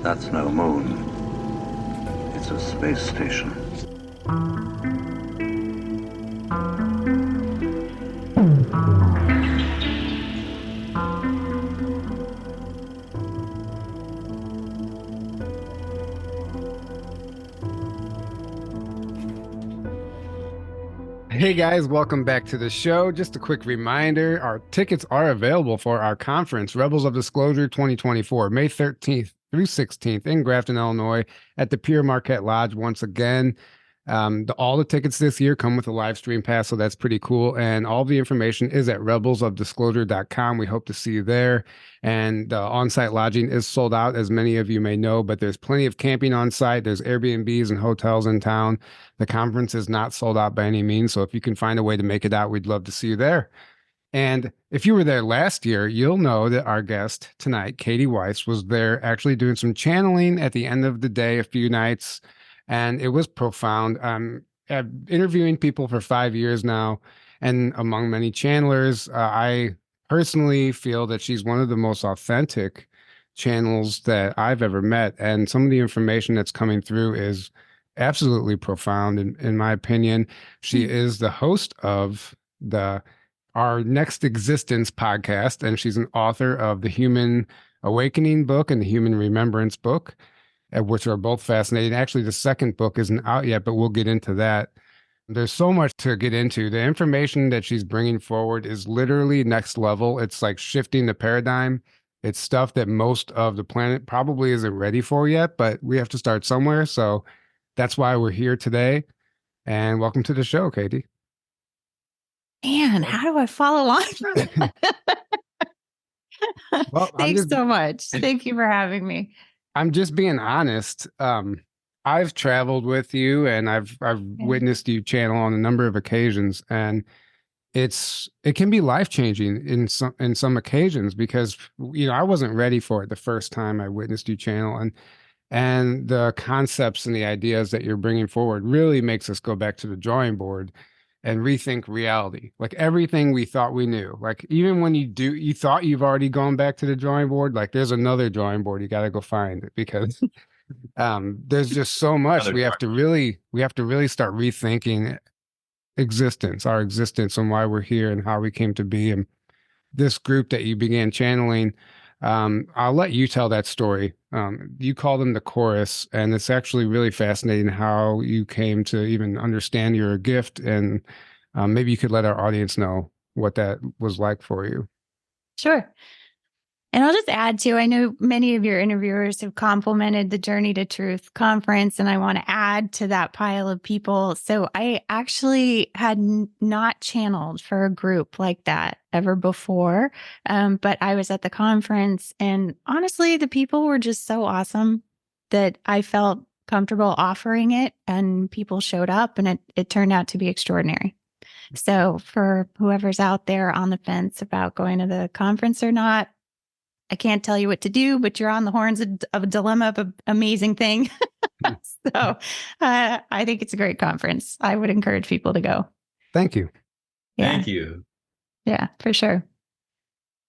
That's no moon. It's a space station. Hey guys, welcome back to the show. Just a quick reminder, our tickets are available for our conference, Rebels of Disclosure 2024, May 13th through 16th in Grafton, Illinois at the Pier Marquette Lodge once again. All the tickets this year come with a live stream pass, so that's pretty cool. And all the information is at rebelsofdisclosure.com. We hope to see you there. And on-site lodging is sold out, as many of you may know, but there's plenty of camping on site. There's Airbnbs and hotels in town. The conference is not sold out by any means, so if you can find a way to make it out, we'd love to see you there. And if you were there last year, you'll know that our guest tonight, Katie Weiss, was there actually doing some channeling at the end of the day a few nights, and it was profound. I'm interviewing people for 5 years now, and among many channelers, I personally feel that she's one of the most authentic channels that I've ever met, and some of the information that's coming through is absolutely profound in my opinion. She is the host of our Next Existence podcast, and she's an author of the Human Awakening book and the Human Remembrance book, which are both fascinating. Actually, the second book isn't out yet, but we'll get into that. There's so much to get into. The information that she's bringing forward is literally next level. It's like shifting the paradigm. It's stuff that most of the planet probably isn't ready for yet, but we have to start somewhere. So that's why we're here today. And welcome to the show, Katie. Man, how do I follow on? Well, Thanks so much. Thank you for having me. I'm just being honest. I've traveled with you and I've witnessed you channel on a number of occasions, and it can be life-changing in some occasions because I wasn't ready for it the first time I witnessed you channel, and the concepts and the ideas that you're bringing forward really makes us go back to the drawing board and rethink reality. Like everything we thought we knew, like even when you thought you've already gone back to the drawing board, like there's another drawing board you got to go find it because there's just so much we have to really start rethinking our existence and why we're here and how we came to be. And this group that you began channeling, I'll let you tell that story. You call them the chorus, and it's actually really fascinating how you came to even understand you're a gift, and maybe you could let our audience know what that was like for you. Sure. And I'll just add to, I know many of your interviewers have complimented the Journey to Truth conference, and I want to add to that pile of people. So I actually had not channeled for a group like that ever before, but I was at the conference, and honestly, the people were just so awesome that I felt comfortable offering it, and people showed up, and it turned out to be extraordinary. So for whoever's out there on the fence about going to the conference or not, I can't tell you what to do, but you're on the horns of a dilemma of an amazing thing. So I think it's a great conference. I would encourage people to go. Thank you. Yeah. Thank you. Yeah, for sure.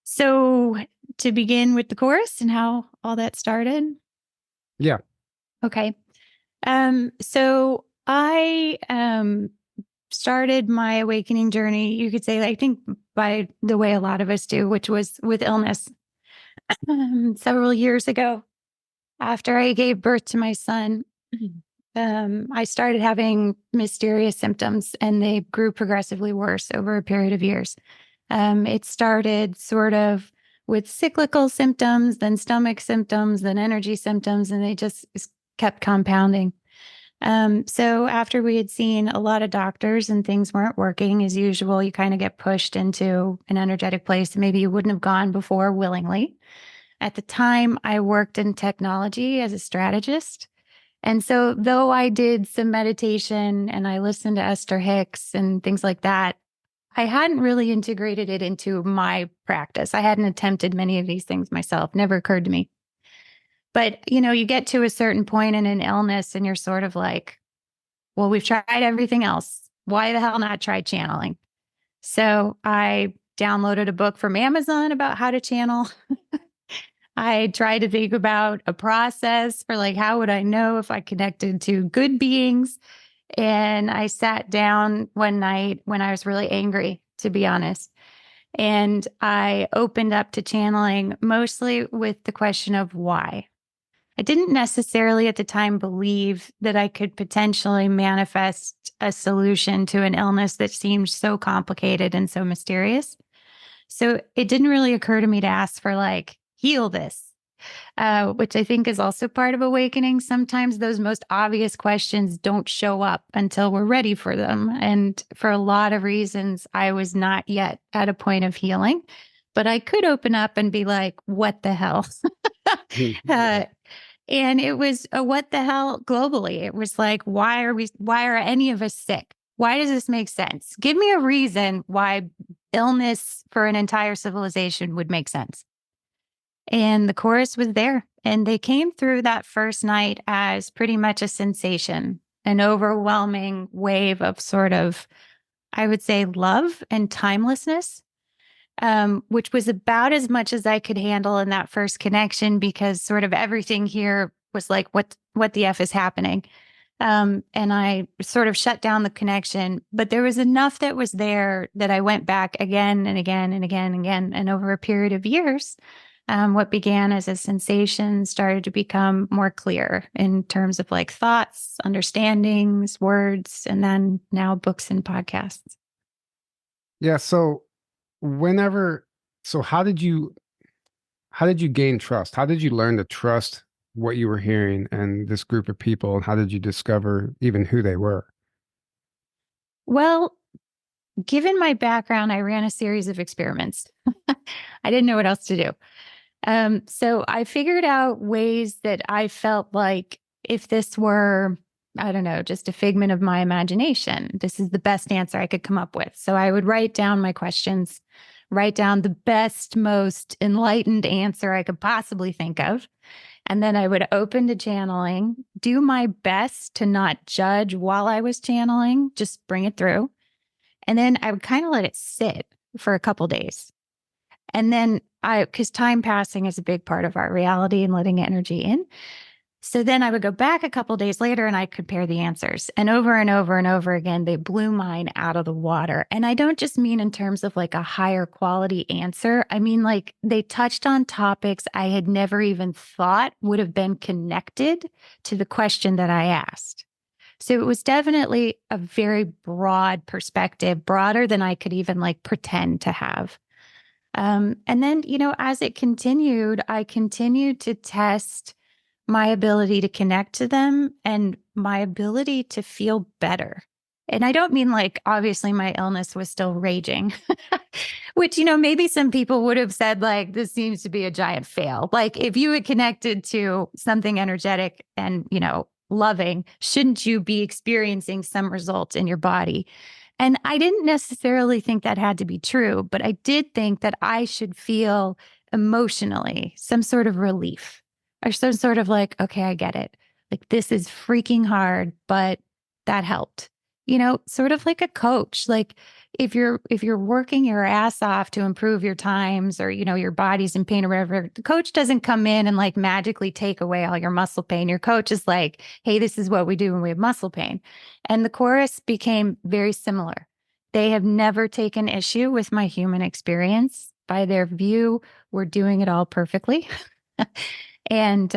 So to begin with the chorus and how all that started. Yeah. Okay. So I started my awakening journey, you could say, I think by the way a lot of us do, which was with illness. Several years ago, after I gave birth to my son, I started having mysterious symptoms, and they grew progressively worse over a period of years. It started sort of with cyclical symptoms, then stomach symptoms, then energy symptoms, and they just kept compounding. So after we had seen a lot of doctors and things weren't working as usual, you kind of get pushed into an energetic place that maybe you wouldn't have gone before willingly. At the time, I worked in technology as a strategist. And so though I did some meditation and I listened to Esther Hicks and things like that, I hadn't really integrated it into my practice. I hadn't attempted many of these things myself, never occurred to me. But, you get to a certain point in an illness and you're sort of like, well, we've tried everything else. Why the hell not try channeling? So I downloaded a book from Amazon about how to channel. I tried to think about a process for like, how would I know if I connected to good beings? And I sat down one night when I was really angry, to be honest. And I opened up to channeling mostly with the question of why. I didn't necessarily at the time believe that I could potentially manifest a solution to an illness that seemed so complicated and so mysterious. So it didn't really occur to me to ask for like, heal this, which I think is also part of awakening. Sometimes those most obvious questions don't show up until we're ready for them. And for a lot of reasons, I was not yet at a point of healing, but I could open up and be like, what the hell? uh, and it was a what the hell globally. It was like, why are any of us sick? Why does this make sense? Give me a reason why illness for an entire civilization would make sense. And the chorus was there. And they came through that first night as pretty much a sensation, an overwhelming wave of sort of, I would say, love and timelessness, which was about as much as I could handle in that first connection, because sort of everything here was like, what the F is happening? And I sort of shut down the connection, but there was enough that was there that I went back again and again and again and again. And over a period of years, what began as a sensation started to become more clear in terms of like thoughts, understandings, words, and then now books and podcasts. Yeah. So how did you gain trust? How did you learn to trust what you were hearing and this group of people? And how did you discover even who they were? Well, given my background, I ran a series of experiments. I didn't know what else to do. So I figured out ways that I felt like if this were, I don't know, just a figment of my imagination, this is the best answer I could come up with. So I would write down my questions, write down the best, most enlightened answer I could possibly think of. And then I would open to channeling, do my best to not judge while I was channeling, just bring it through. And then I would kind of let it sit for a couple days. And then because time passing is a big part of our reality and letting energy in. So then I would go back a couple days later and I compare the answers. And over and over and over again, they blew mine out of the water. And I don't just mean in terms of like a higher quality answer. I mean, like they touched on topics I had never even thought would have been connected to the question that I asked. So it was definitely a very broad perspective, broader than I could even like pretend to have. And then, as it continued, I continued to test my ability to connect to them and my ability to feel better. And I don't mean like, obviously, my illness was still raging, which, maybe some people would have said, like, this seems to be a giant fail. Like, if you had connected to something energetic and, loving, shouldn't you be experiencing some results in your body? And I didn't necessarily think that had to be true, but I did think that I should feel emotionally some sort of relief or some sort of like, okay, I get it. Like this is freaking hard, but that helped. Sort of like a coach. Like if you're working your ass off to improve your times or your body's in pain or whatever, the coach doesn't come in and like magically take away all your muscle pain. Your coach is like, hey, this is what we do when we have muscle pain. And the chorus became very similar. They have never taken issue with my human experience. By their view, we're doing it all perfectly. And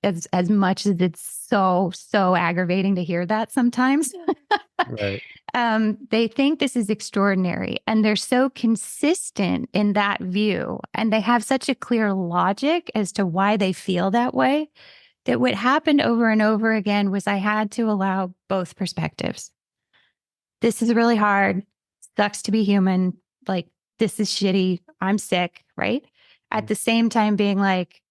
as much as it's so aggravating to hear that sometimes, Right. they think this is extraordinary, and they're so consistent in that view, and they have such a clear logic as to why they feel that way, that what happened over and over again was I had to allow both perspectives. This is really hard. Sucks to be human. Like, this is shitty. I'm sick, right? At the same time being like,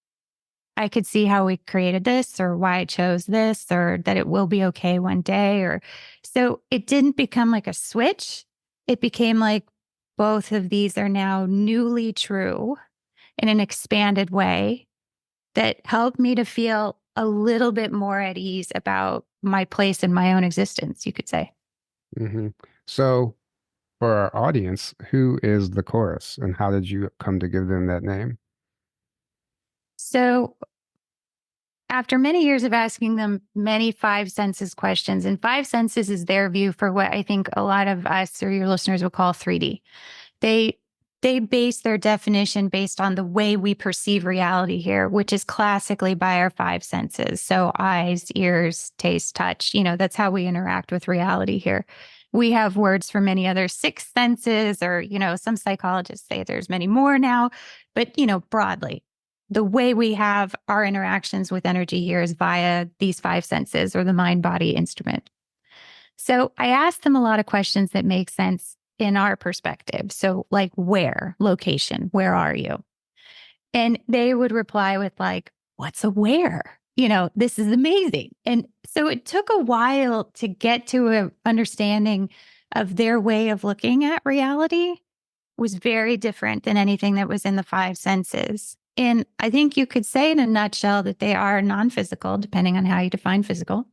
I could see how we created this or why I chose this or that it will be okay one day. Or so it didn't become like a switch. It became like both of these are now newly true in an expanded way that helped me to feel a little bit more at ease about my place in my own existence, you could say. Mm-hmm. So for our audience, who is the chorus and how did you come to give them that name? So after many years of asking them many five senses questions, and five senses is their view for what I think a lot of us or your listeners would call 3D. They base their definition based on the way we perceive reality here, which is classically by our five senses. So eyes, ears, taste, touch, that's how we interact with reality here. We have words for many other six senses, or, some psychologists say there's many more now, but, broadly, the way we have our interactions with energy here is via these five senses or the mind-body instrument. So I asked them a lot of questions that make sense in our perspective. So like where, location, where are you? And they would reply with like, what's a where? This is amazing. And so it took a while to get to an understanding of their way of looking at reality was very different than anything that was in the five senses. And I think you could say in a nutshell that they are non-physical, depending on how you define physical.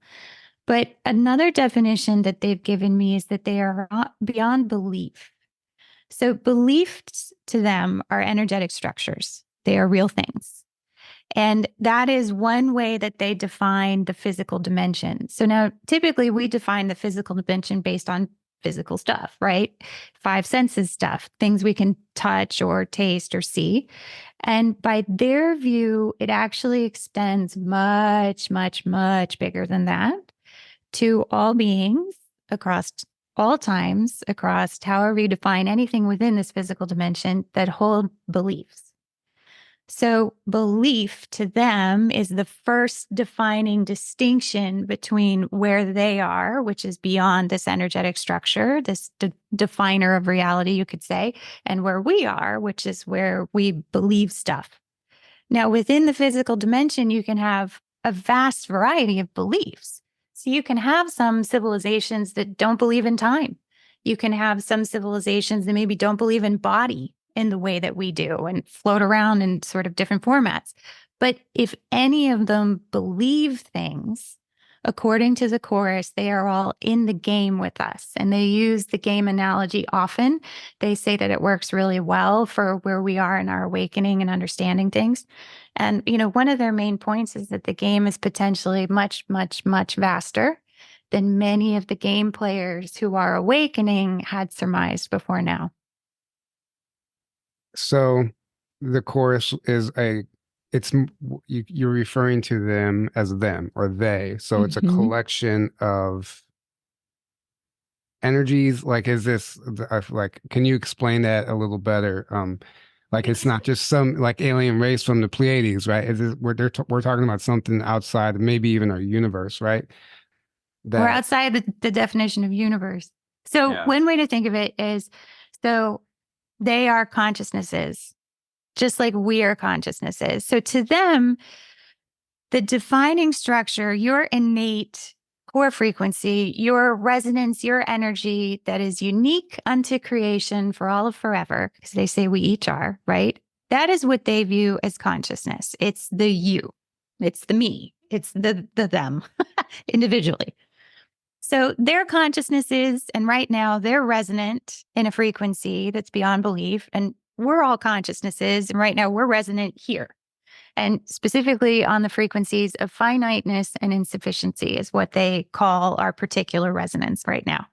But another definition that they've given me is that they are beyond belief. So beliefs to them are energetic structures. They are real things. And that is one way that they define the physical dimension. So now typically we define the physical dimension based on physical stuff, right? Five senses stuff, things we can touch or taste or see. And by their view, it actually extends much, much, much bigger than that to all beings across all times, across however you define anything within this physical dimension that hold beliefs. So belief to them is the first defining distinction between where they are, which is beyond this energetic structure, this definer of reality, you could say, and where we are, which is where we believe stuff. Now, within the physical dimension, you can have a vast variety of beliefs. So you can have some civilizations that don't believe in time. You can have some civilizations that maybe don't believe in body in the way that we do and float around in sort of different formats. But if any of them believe things, according to the chorus, they are all in the game with us. And they use the game analogy often. They say that it works really well for where we are in our awakening and understanding things. And, one of their main points is that the game is potentially much, much, much vaster than many of the game players who are awakening had surmised before now. So the chorus is you're referring to them as them or they. So it's a collection of energies. Like, is this like, can you explain that a little better? Like, it's not just some like alien race from the Pleiades, right? Is it we're talking about something outside, maybe even our universe, right? We're outside the definition of universe. So one way to think of it is, so they are consciousnesses, just like we are consciousnesses. So to them, the defining structure, your innate core frequency, your resonance, your energy that is unique unto creation for all of forever, because they say we each are, right? That is what they view as consciousness. It's the you, it's the me, it's the them individually. So their consciousnesses, and right now they're resonant in a frequency that's beyond belief. And we're all consciousnesses. And right now we're resonant here. And specifically on the frequencies of finiteness and insufficiency is what they call our particular resonance right now.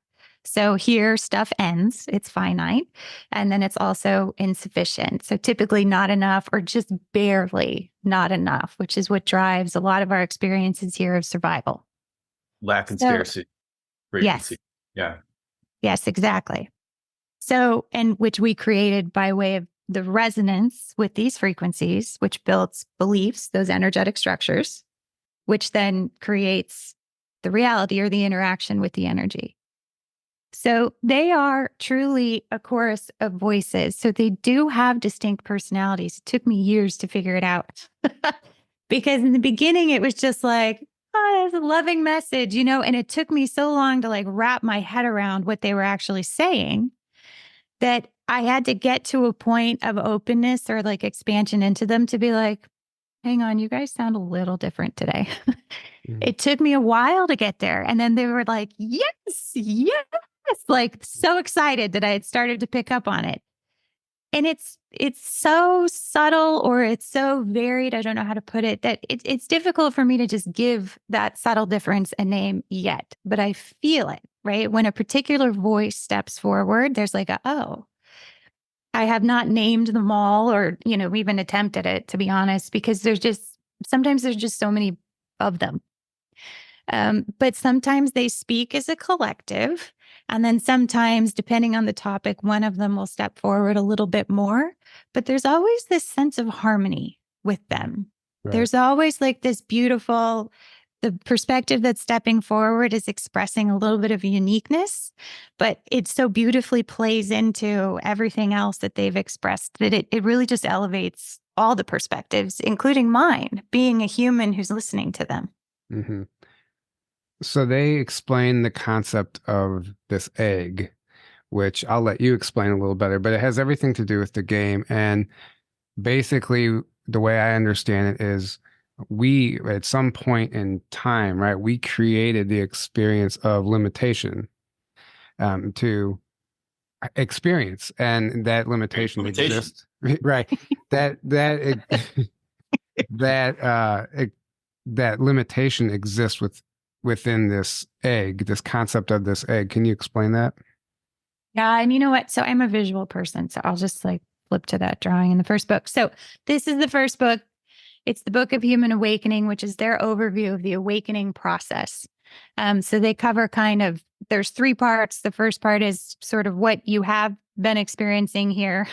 So here stuff ends, it's finite, and then it's also insufficient. So typically not enough or just barely not enough, which is what drives a lot of our experiences here of survival. Lack and scarcity. Frequency. Yes. Yes, exactly. So, and which we created by way of the resonance with these frequencies, which builds beliefs, those energetic structures, which then creates the reality or the interaction with the energy. So they are truly a chorus of voices. So they do have distinct personalities. It took me years to figure it out because in the beginning it was just like, oh, it's a loving message, and it took me so long to like wrap my head around what they were actually saying that I had to get to a point of openness or like expansion into them to be like, hang on, you guys sound a little different today. It took me a while to get there. And then they were like, yes, like so excited that I had started to pick up on it. And it's so subtle, or it's so varied, I don't know how to put it, that it's difficult for me to just give that subtle difference a name yet. But I feel it, right? When a particular voice steps forward, there's like oh, I have not named them all, or, even attempted it, to be honest, because sometimes there's just so many of them. But sometimes they speak as a collective. And then sometimes, depending on the topic, one of them will step forward a little bit more. But there's always this sense of harmony with them. Right. There's always like this beautiful, the perspective that's stepping forward is expressing a little bit of uniqueness, but it so beautifully plays into everything else that they've expressed that it really just elevates all the perspectives, including mine, being a human who's listening to them. Mm-hmm. So they explain the concept of this egg, which I'll let you explain a little better, but it has everything to do with the game. And basically, the way I understand it is we, at some point in time, right, we created the experience of limitation to experience, and that limitation exists. Right. That limitation exists within this egg, this concept of this egg. Can you explain that? Yeah. And you know what? So I'm a visual person, so I'll just like flip to that drawing in the first book. So this is the first book. It's the Book of Human Awakening, which is their overview of the awakening process. So they cover there's 3 parts. The first part is sort of what you have been experiencing here,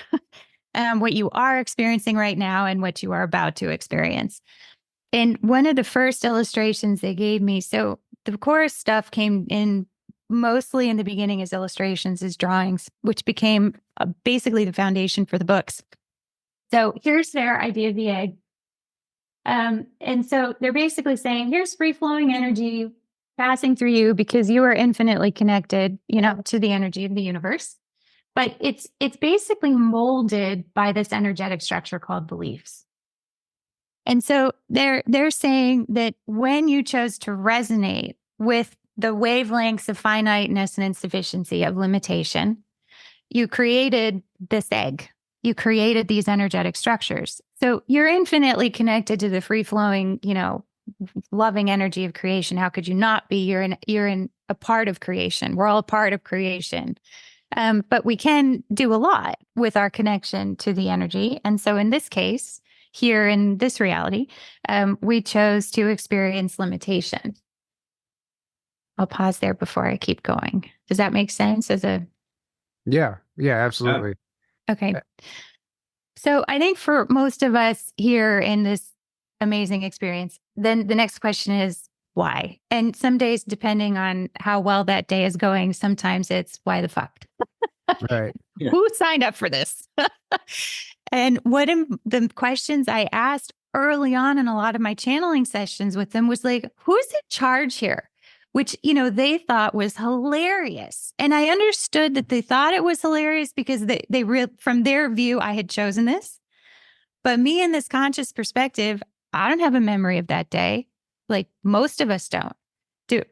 what you are experiencing right now, and what you are about to experience. And one of the first illustrations they gave me, so the core stuff came in mostly in the beginning as illustrations, as drawings, which became basically the foundation for the books. So here's their idea of the egg. And so they're basically saying, here's free-flowing energy passing through you because you are infinitely connected, to the energy of the universe. But it's basically molded by this energetic structure called beliefs. And so they're saying that when you chose to resonate with the wavelengths of finiteness and insufficiency of limitation, you created this egg. You created these energetic structures. So you're infinitely connected to the free-flowing, loving energy of creation. How could you not be? You're in a part of creation. We're all a part of creation. But we can do a lot with our connection to the energy. And so in this case, here in this reality, we chose to experience limitation. I'll pause there before I keep going. Does that make sense Yeah, absolutely. Okay. So I think for most of us here in this amazing experience, then the next question is why? And some days, depending on how well that day is going, sometimes it's why the fuck? Right. Yeah. Who signed up for this? And one of the questions I asked early on in a lot of my channeling sessions with them was like, who's in charge here? Which, they thought was hilarious. And I understood that they thought it was hilarious because from their view, I had chosen this. But me in this conscious perspective, I don't have a memory of that day. Like most of us don't.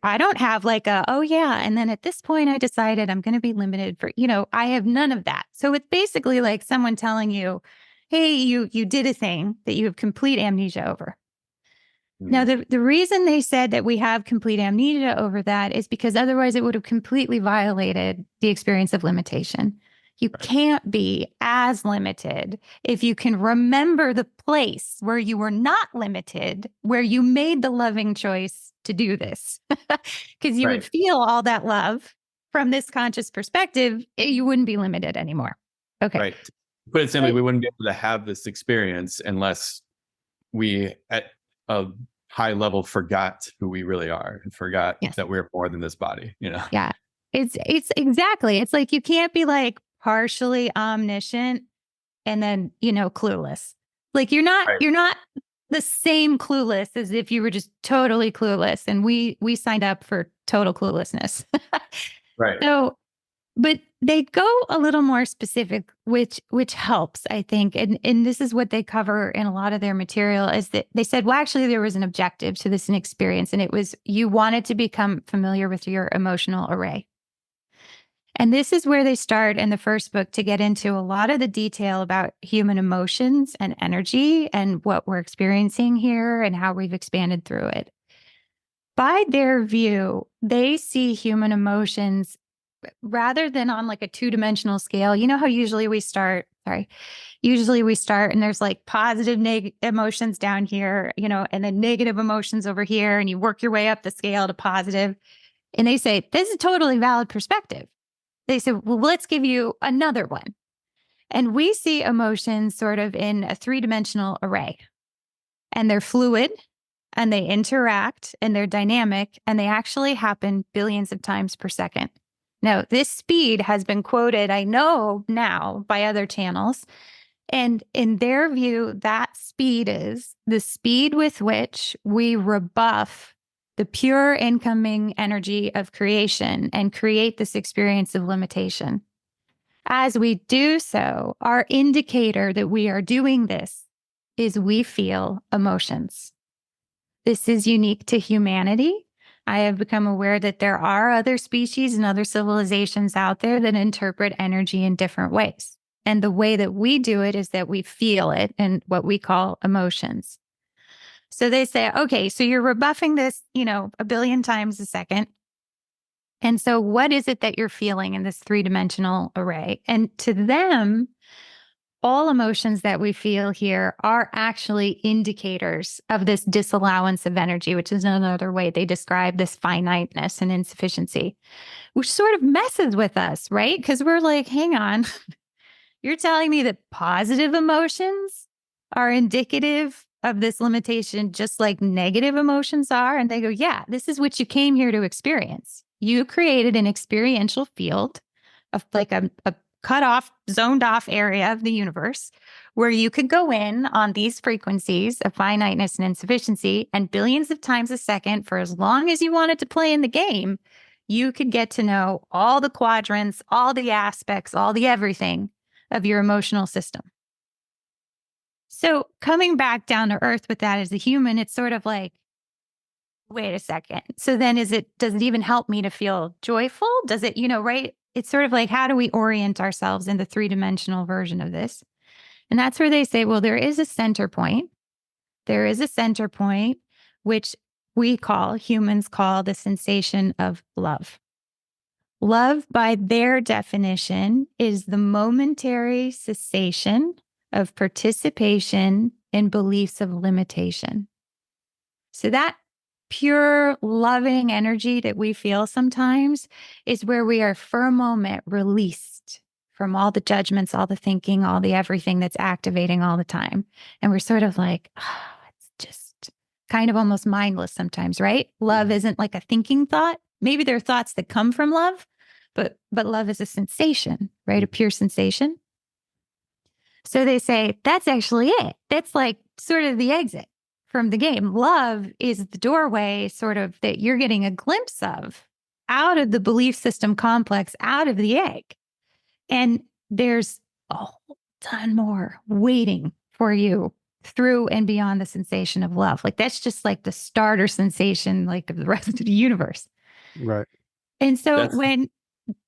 I don't have oh yeah. And then at this point I decided I'm going to be limited for, I have none of that. So it's basically like someone telling you, hey, you did a thing that you have complete amnesia over. Now, the reason they said that we have complete amnesia over that is because otherwise it would have completely violated the experience of limitation. You can't be as limited if you can remember the place where you were not limited, where you made the loving choice to do this. Because you would feel all that love from this conscious perspective, you wouldn't be limited anymore. Okay. Right. Put it simply, we wouldn't be able to have this experience unless we, at a high level, forgot who we really are and forgot that we're more than this body, Yeah. It's exactly. It's like you can't be like partially omniscient and then, clueless. Like you're not the same clueless as if you were just totally clueless. And we signed up for total cluelessness. Right. So, but they go a little more specific, which helps, I think. And this is what they cover in a lot of their material, is that they said, well, actually, there was an objective to this experience. And it was, you wanted to become familiar with your emotional array. And this is where they start in the first book to get into a lot of the detail about human emotions and energy and what we're experiencing here and how we've expanded through it. By their view, they see human emotions rather than on like a two-dimensional scale. You know how usually we start and there's like positive emotions down here, and then negative emotions over here, and you work your way up the scale to positive. And they say, this is a totally valid perspective. They say, well, let's give you another one. And we see emotions sort of in a three-dimensional array. And they're fluid, and they interact, and they're dynamic, and they actually happen billions of times per second. Now, this speed has been quoted, I know now, by other channels. And in their view, that speed is the speed with which we rebuff the pure incoming energy of creation and create this experience of limitation. As we do so, our indicator that we are doing this is we feel emotions. This is unique to humanity. I have become aware that there are other species and other civilizations out there that interpret energy in different ways. And the way that we do it is that we feel it in what we call emotions. So they say, okay, so you're rebuffing this, a billion times a second. And so what is it that you're feeling in this three-dimensional array? And to them, all emotions that we feel here are actually indicators of this disallowance of energy, which is another way they describe this finiteness and insufficiency, which sort of messes with us, right? Because we're like, hang on, you're telling me that positive emotions are indicative of this limitation, just like negative emotions are? And they go, yeah, this is what you came here to experience. You created an experiential field of like a cut off, zoned off area of the universe where you could go in on these frequencies of finiteness and insufficiency, and billions of times a second for as long as you wanted to play in the game, you could get to know all the quadrants, all the aspects, all the everything of your emotional system. So coming back down to earth with that as a human, it's sort of like, wait a second. So then does it even help me to feel joyful? Does it, right? It's sort of like, how do we orient ourselves in the three-dimensional version of this? And that's where they say, well, there is a center point. There is a center point, which humans call the sensation of love. Love, by their definition, is the momentary cessation of participation in beliefs of limitation. So that pure loving energy that we feel sometimes is where we are for a moment released from all the judgments, all the thinking, all the everything that's activating all the time. And we're sort of like, it's just kind of almost mindless sometimes, right? Love isn't like a thinking thought. Maybe there are thoughts that come from love, but love is a sensation, right? A pure sensation. So they say, that's actually it. That's like sort of the exit from the game. Love is the doorway sort of that you're getting a glimpse of out of the belief system complex, out of the egg. And there's a whole ton more waiting for you through and beyond the sensation of love. Like that's just like the starter sensation, like of the rest of the universe. Right. And so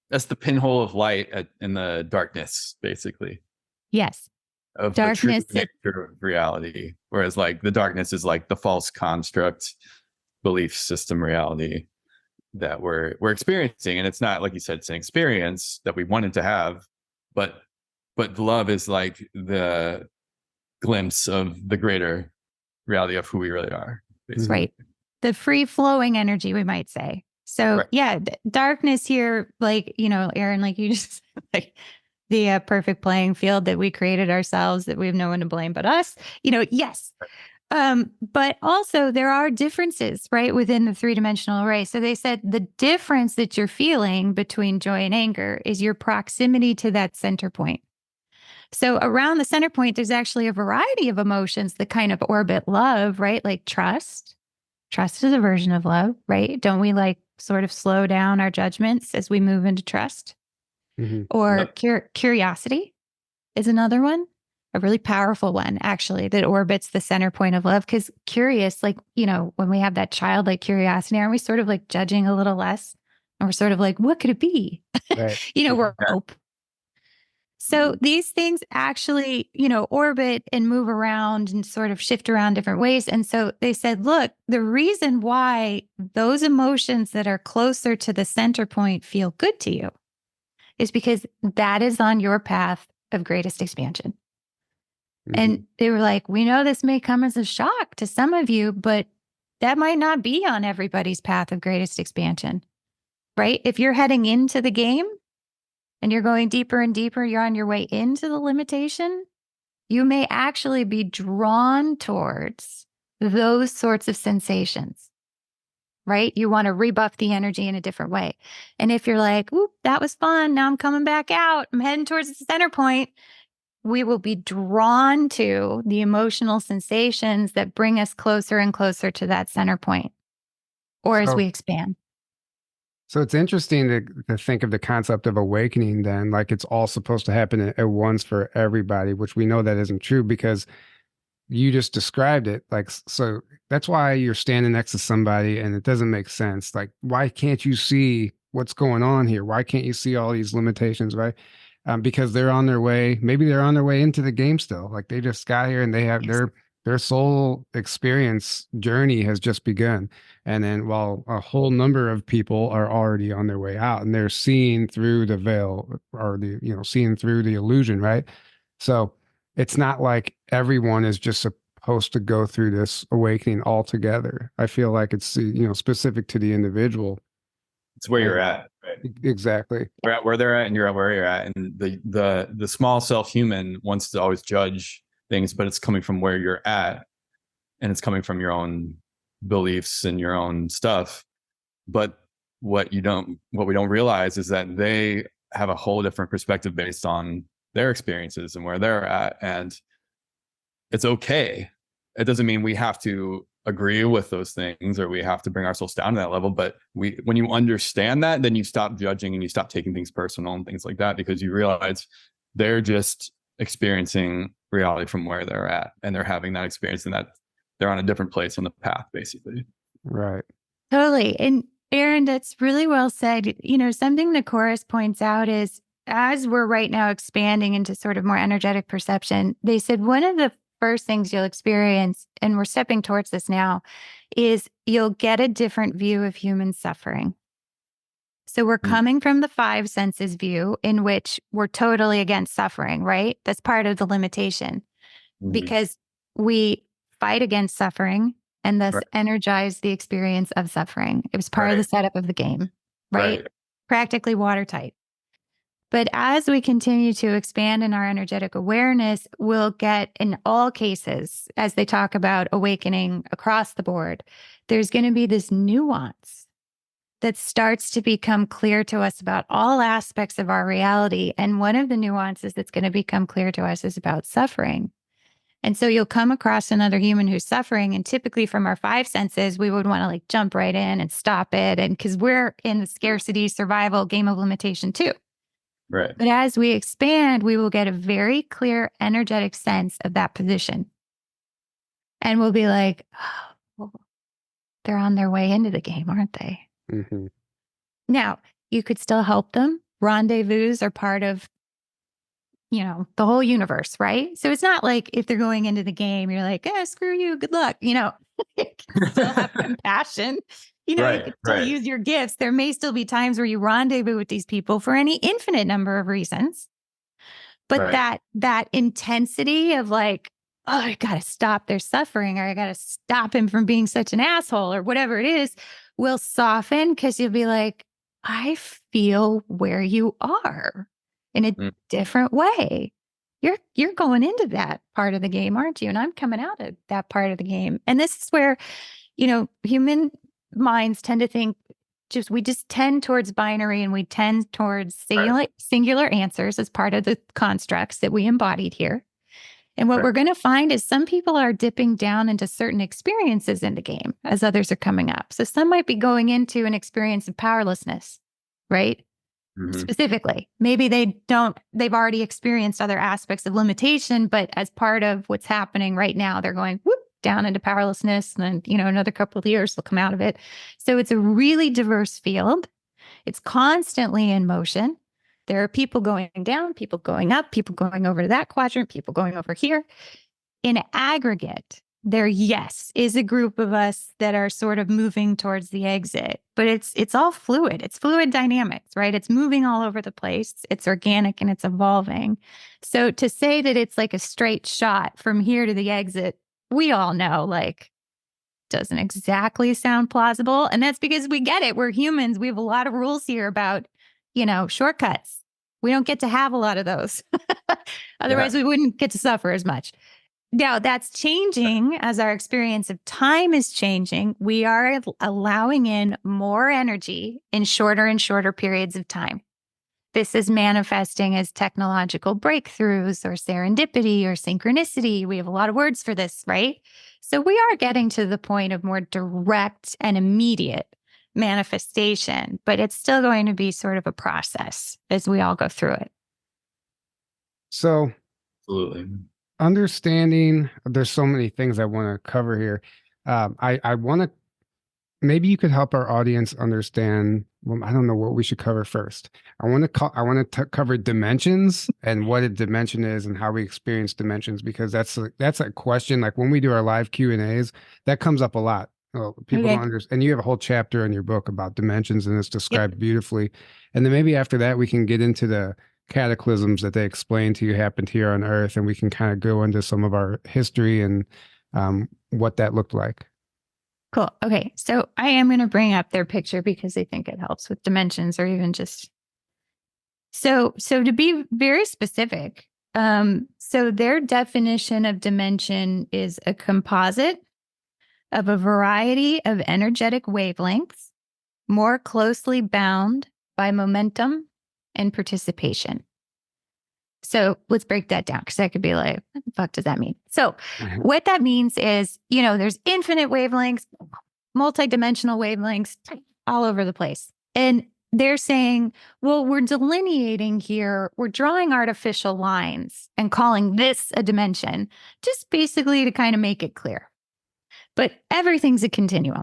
that's the pinhole of light in the darkness, basically. Yes. Of darkness, the true nature of reality. Whereas like the darkness is like the false construct belief system reality that we're experiencing. And it's not, like you said, it's an experience that we wanted to have, but love is like the glimpse of the greater reality of who we really are. Basically. Right. The free flowing energy, we might say. So right. Yeah, darkness here, like, Aaron, like you just like the perfect playing field that we created ourselves, that we have no one to blame but us, yes. But also there are differences, right, within the three-dimensional array. So they said the difference that you're feeling between joy and anger is your proximity to that center point. So around the center point, there's actually a variety of emotions that kind of orbit love, right? Like trust. Trust is a version of love, right? Don't we like sort of slow down our judgments as we move into trust? Mm-hmm. Or curiosity is another one, a really powerful one, actually, that orbits the center point of love. Because curious, like, when we have that childlike curiosity, aren't we sort of like judging a little less And we're sort of like, what could it be? Right. We're hope. So these things actually, orbit and move around and sort of shift around different ways. And so they said, look, the reason why those emotions that are closer to the center point feel good to you is because that is on your path of greatest expansion. And they were like, we know this may come as a shock to some of you, but that might not be on everybody's path of greatest expansion, right? If you're heading into the game and you're going deeper and deeper, you're on your way into the limitation, you may actually be drawn towards those sorts of sensations, right? You want to rebuff the energy in a different way. And if you're like, oop, that was fun. Now I'm coming back out. I'm heading towards the center point. We will be drawn to the emotional sensations that bring us closer and closer to that center point, or as we expand. So it's interesting to think of the concept of awakening then, like it's all supposed to happen at once for everybody, which we know that isn't true because you just described it. Like, so that's why you're standing next to somebody and it doesn't make sense. Like, why can't you see what's going on here? Why can't you see all these limitations, right? Because they're on their way. Maybe they're on their way into the game still. Like they just got here and they have their soul experience journey has just begun. And then while a whole number of people are already on their way out and they're seeing through the veil or seeing through the illusion, right? So it's not like everyone is just supposed to go through this awakening altogether. I feel like it's, specific to the individual. It's where you're at. Right? Exactly. We're at where they're at and you're at where you're at. And the small self-human wants to always judge things, but it's coming from where you're at and it's coming from your own beliefs and your own stuff. But what we don't realize is that they have a whole different perspective based on their experiences and where they're at. And it's okay. It doesn't mean we have to agree with those things or we have to bring ourselves down to that level. But when you understand that, then you stop judging and you stop taking things personal and things like that, because you realize they're just experiencing reality from where they're at and they're having that experience and that they're on a different place on the path, basically. Right. Totally. And Aaron, that's really well said. Something the chorus points out is as we're right now expanding into sort of more energetic perception, they said one of the first things you'll experience, and we're stepping towards this now, is you'll get a different view of human suffering. So we're coming from the five senses view in which we're totally against suffering, right? That's part of the limitation because we fight against suffering and thus energize the experience of suffering. It was part of the setup of the game, right? Practically watertight. But as we continue to expand in our energetic awareness, we'll get, in all cases, as they talk about awakening across the board, there's going to be this nuance that starts to become clear to us about all aspects of our reality. And one of the nuances that's going to become clear to us is about suffering. And so you'll come across another human who's suffering. And typically from our five senses, we would want to jump right in and stop it. And because we're in the scarcity survival game of limitation too. Right. But as we expand, we will get a very clear energetic sense of that position. And we'll be like, oh, well, they're on their way into the game, aren't they? Mm-hmm. Now, you could still help them. Rendezvous are part of, the whole universe, right? So it's not like if they're going into the game, you're like, screw you, good luck. You can still have compassion. You can still use your gifts. There may still be times where you rendezvous with these people for any infinite number of reasons. But that intensity of like, oh, I got to stop their suffering, or I got to stop him from being such an asshole, or whatever it is, will soften because you'll be like, I feel where you are in a different way. You're going into that part of the game, aren't you? And I'm coming out of that part of the game. And this is where, human minds tend to think we just tend towards binary and we tend towards singular answers as part of the constructs that we embodied here. And what we're going to find is some people are dipping down into certain experiences in the game as others are coming up. So some might be going into an experience of powerlessness, right? Specifically, maybe they've already experienced other aspects of limitation, but as part of what's happening right now, they're going down into powerlessness. And then, another couple of years they'll come out of it. So it's a really diverse field. It's constantly in motion. There are people going down, people going up, people going over to that quadrant, people going over here. In aggregate, there, yes, is a group of us that are sort of moving towards the exit, but it's all fluid. It's fluid dynamics, right? It's moving all over the place. It's organic and it's evolving. So to say that it's like a straight shot from here to the exit, we all know, like, doesn't exactly sound plausible. And that's because we get it. We're humans. We have a lot of rules here about, shortcuts. We don't get to have a lot of those. Otherwise, we wouldn't get to suffer as much. Now, that's changing as our experience of time is changing. We are allowing in more energy in shorter and shorter periods of time. This is manifesting as technological breakthroughs or serendipity or synchronicity. We have a lot of words for this, right? So we are getting to the point of more direct and immediate manifestation, but it's still going to be sort of a process as we all go through it. So, Absolutely. understanding, there's so many things I want to cover here. I want to, maybe you could help our audience understand. Well, I don't know what we should cover first. I want to cover dimensions and what a dimension is and how we experience dimensions, because that's a question. Like when we do our live Q&As, that comes up a lot. Well, people don't understand. And you have a whole chapter in your book about dimensions, and it's described beautifully. And then maybe after that, we can get into the cataclysms that they explain to you happened here on Earth, and we can kind of go into some of our history and what that looked like. Cool. Okay. So I am going to bring up their picture because I think it helps with dimensions, or even just. So to be very specific, so their definition of dimension is a composite of a variety of energetic wavelengths, more closely bound by momentum and participation. So let's break that down, because that could be like, what the fuck does that mean? So what that means is, there's infinite wavelengths, multidimensional wavelengths all over the place. And they're saying, well, we're delineating here, we're drawing artificial lines and calling this a dimension, just basically to kind of make it clear. But everything's a continuum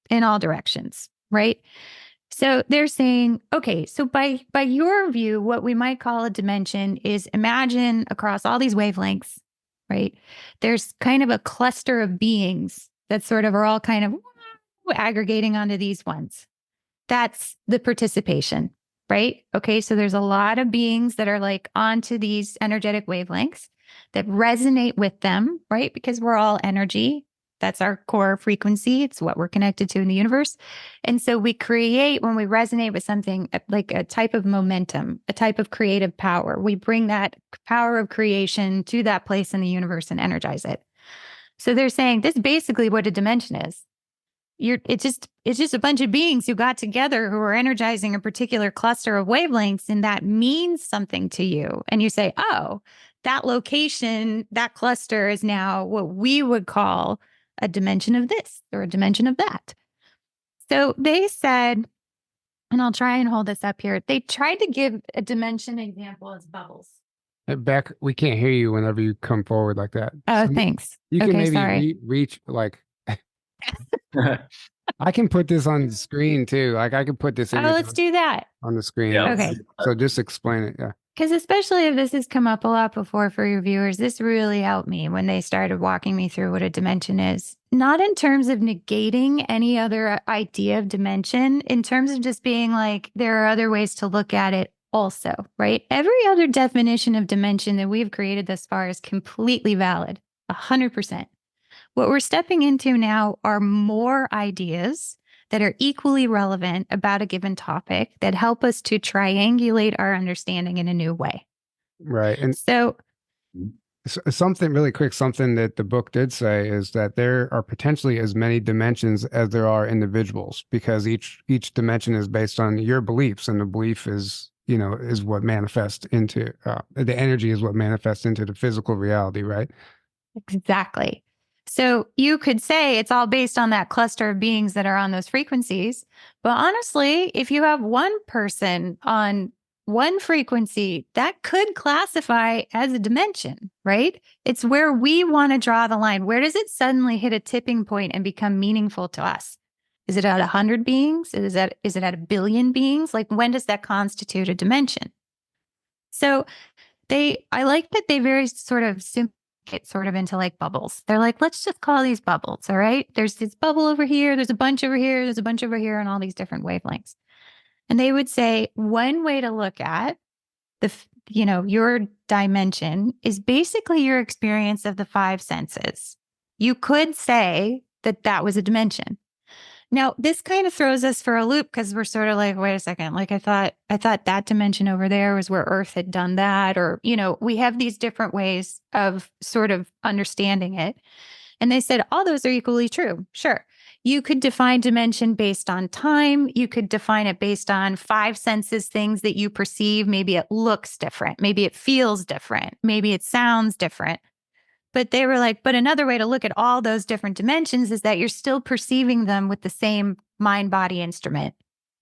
in all directions, right? So they're saying, okay, so by your view, what we might call a dimension is, imagine across all these wavelengths, right? There's kind of a cluster of beings that sort of are all kind of aggregating onto these ones. That's the participation, right? Okay, so there's a lot of beings that are like onto these energetic wavelengths that resonate with them, right? Because we're all energy. That's our core frequency. It's what we're connected to in the universe. And so we create, when we resonate with something, like a type of momentum, a type of creative power. We bring that power of creation to that place in the universe and energize it. So they're saying this is basically what a dimension is. It's just a bunch of beings who got together who are energizing a particular cluster of wavelengths, and that means something to you. And you say, oh, that location, that cluster is now what we would call a dimension of this or a dimension of that. So they said, and I'll try and hold this up here, they tried to give a dimension example as bubbles. Back, we can't hear you whenever you come forward like that. Oh, so thanks. You can maybe sorry. reach, like, I can put this on the screen too. Like I can put this image let's do that on the screen. Yeah. Okay. So just explain it. Yeah. Because especially if this has come up a lot before for your viewers, this really helped me when they started walking me through what a dimension is. Not in terms of negating any other idea of dimension, in terms of just being like, there are other ways to look at it also, right? Every other definition of dimension that we've created thus far is completely valid, 100%. What we're stepping into now are more ideas that are equally relevant about a given topic that help us to triangulate our understanding in a new way. Right. And so something really quick, something that the book did say is that there are potentially as many dimensions as there are individuals, because each dimension is based on your beliefs, and the belief is, is what manifests into the energy is what manifests into the physical reality, right? Exactly. So you could say it's all based on that cluster of beings that are on those frequencies. But honestly, if you have one person on one frequency, that could classify as a dimension, right? It's where we want to draw the line. Where does it suddenly hit a tipping point and become meaningful to us? Is it at 100 beings? Is it at a billion beings? Like, when does that constitute a dimension? So I like that they very sort of it sort of into like bubbles. They're like, let's just call these bubbles. All right. There's this bubble over here. There's a bunch over here. There's a bunch over here, and all these different wavelengths. And they would say one way to look at your dimension is basically your experience of the five senses. You could say that that was a dimension. Now, this kind of throws us for a loop because we're sort of like, wait a second, like I thought that dimension over there was where Earth had done that. Or, we have these different ways of sort of understanding it. And they said, all those are equally true. Sure. You could define dimension based on time. You could define it based on five senses, things that you perceive. Maybe it looks different. Maybe it feels different. Maybe it sounds different. But they were like, but another way to look at all those different dimensions is that you're still perceiving them with the same mind-body instrument,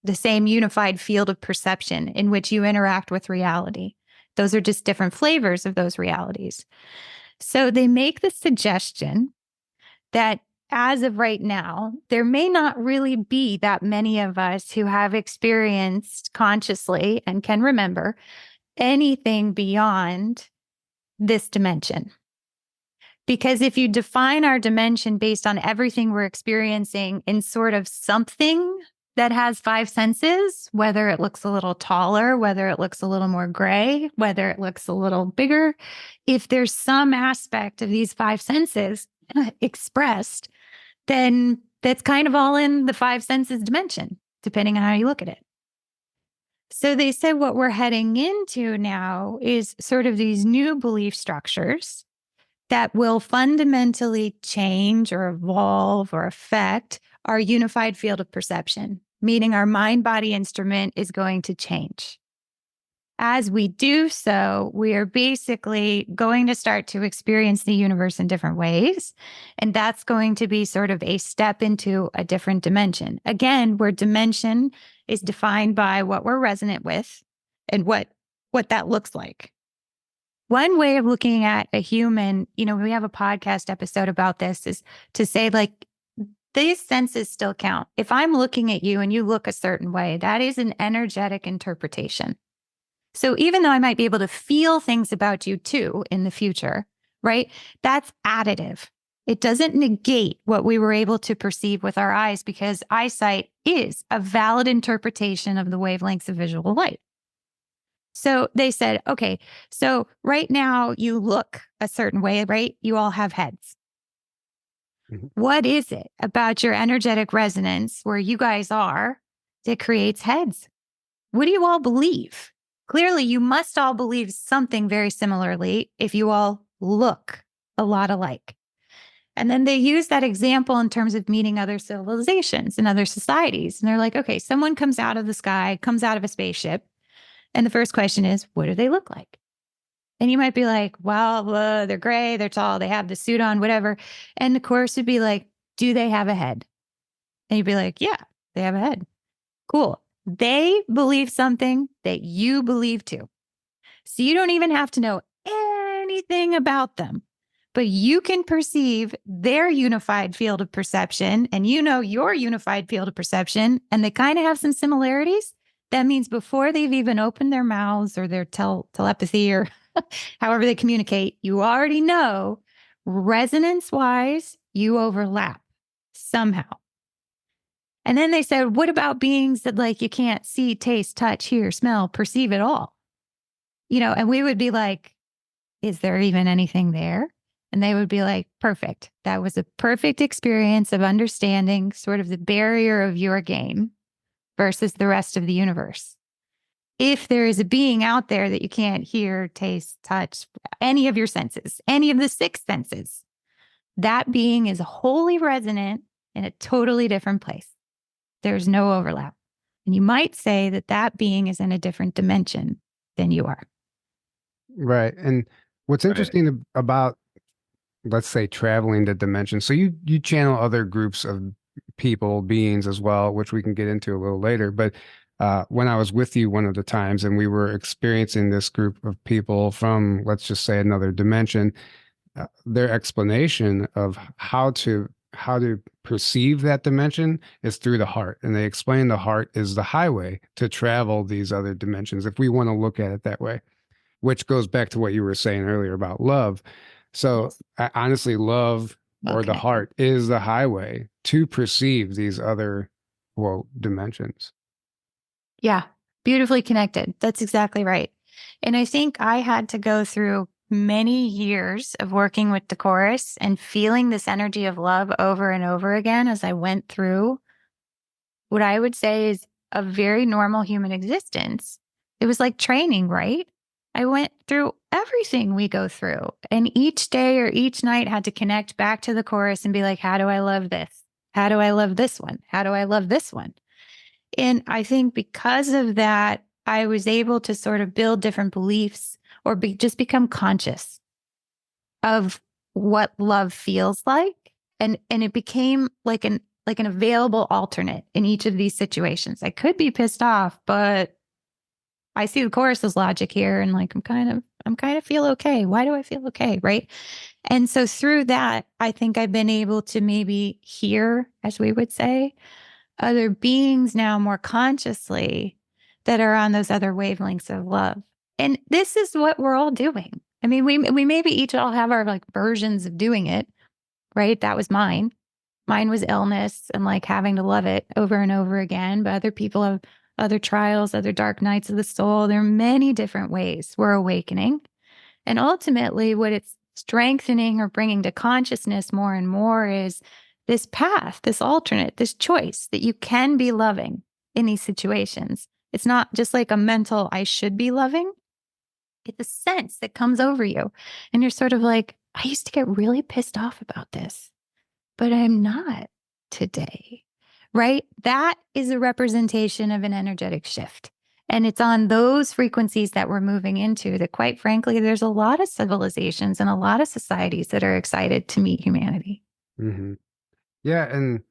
the same unified field of perception in which you interact with reality. Those are just different flavors of those realities. So they make the suggestion that as of right now, there may not really be that many of us who have experienced consciously and can remember anything beyond this dimension. Because if you define our dimension based on everything we're experiencing in sort of something that has five senses, whether it looks a little taller, whether it looks a little more gray, whether it looks a little bigger, if there's some aspect of these five senses expressed, then that's kind of all in the five senses dimension, depending on how you look at it. So they said what we're heading into now is sort of these new belief structures that will fundamentally change or evolve or affect our unified field of perception, meaning our mind-body instrument is going to change. As we do so, we are basically going to start to experience the universe in different ways. And that's going to be sort of a step into a different dimension. Again, where dimension is defined by what we're resonant with and what that looks like. One way of looking at a human, we have a podcast episode about this, is to say, like, these senses still count. If I'm looking at you and you look a certain way, that is an energetic interpretation. So even though I might be able to feel things about you too in the future, right? That's additive. It doesn't negate what we were able to perceive with our eyes, because eyesight is a valid interpretation of the wavelengths of visual light. So they said, okay, so right now you look a certain way, right? You all have heads. Mm-hmm. What is it about your energetic resonance where you guys are that creates heads? What do you all believe? Clearly, you must all believe something very similarly if you all look a lot alike. And then they use that example in terms of meeting other civilizations and other societies. And they're like, okay, someone comes out of the sky, comes out of a spaceship. And the first question is, what do they look like? And you might be like, well, they're gray, they're tall, they have the suit on, whatever. And the course would be like, do they have a head? And you'd be like, yeah, they have a head. Cool. They believe something that you believe too. So you don't even have to know anything about them, but you can perceive their unified field of perception, and your unified field of perception, and they kind of have some similarities. That means before they've even opened their mouths or their telepathy or however they communicate, you already know resonance-wise, you overlap somehow. And then they said, what about beings that like you can't see, taste, touch, hear, smell, perceive at all? And we would be like, is there even anything there? And they would be like, perfect. That was a perfect experience of understanding sort of the barrier of your game versus the rest of the universe. If there is a being out there that you can't hear, taste, touch, any of your senses, any of the six senses, that being is wholly resonant in a totally different place. There's no overlap. And you might say that that being is in a different dimension than you are. Right. And what's interesting about, let's say, traveling the dimension. So you channel other groups of people, beings as well, which we can get into a little later. But when I was with you one of the times and we were experiencing this group of people from, let's just say, another dimension, their explanation of how to how to perceive that dimension is through the heart. And they explain the heart is the highway to travel these other dimensions, if we want to look at it that way, which goes back to what you were saying earlier about love. So honestly, love or the heart is the highway to perceive these other, quote, dimensions. Yeah, beautifully connected. That's exactly right. And I think I had to go through many years of working with the chorus and feeling this energy of love over and over again as I went through what I would say is a very normal human existence. It was like training, right? I went through everything we go through, and each day or each night had to connect back to the chorus and be like, how do I love this? How do I love this one? How do I love this one? And I think because of that, I was able to sort of build different beliefs or just become conscious of what love feels like. And it became like an available alternate in each of these situations. I could be pissed off, but I see the chorus's logic here, and like I'm kind of feel okay. Why do I feel okay? Right. And so through that, I think I've been able to maybe hear, as we would say, other beings now more consciously that are on those other wavelengths of love. And this is what we're all doing. I mean, we maybe each all have our like versions of doing it, right? That was mine. Mine was illness and like having to love it over and over again. But other people have other trials, other dark nights of the soul. There are many different ways we're awakening. And ultimately, what it's strengthening or bringing to consciousness more and more is this path, this alternate, this choice that you can be loving in these situations. It's not just like a mental, I should be loving. It's a sense that comes over you. And you're sort of like, I used to get really pissed off about this, but I'm not today, right? That is a representation of an energetic shift. And it's on those frequencies that we're moving into that, quite frankly, there's a lot of civilizations and a lot of societies that are excited to meet humanity. Mm-hmm. Yeah. And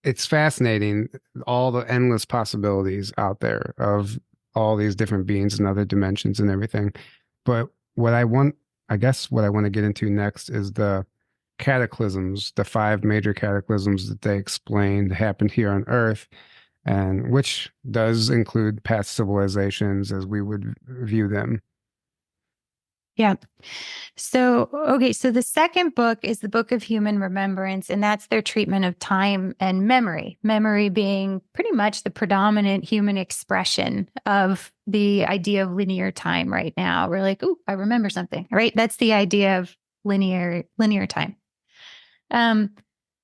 it's fascinating, all the endless possibilities out there of all these different beings and other dimensions and everything. But what I want to get into next is the cataclysms, the 5 major cataclysms that they explained happened here on Earth, and which does include past civilizations as we would view them. Yeah. So the second book is the Book of Human Remembrance, and that's their treatment of time and memory. Memory being pretty much the predominant human expression of the idea of linear time right now. We're like, oh, I remember something, right? That's the idea of linear time.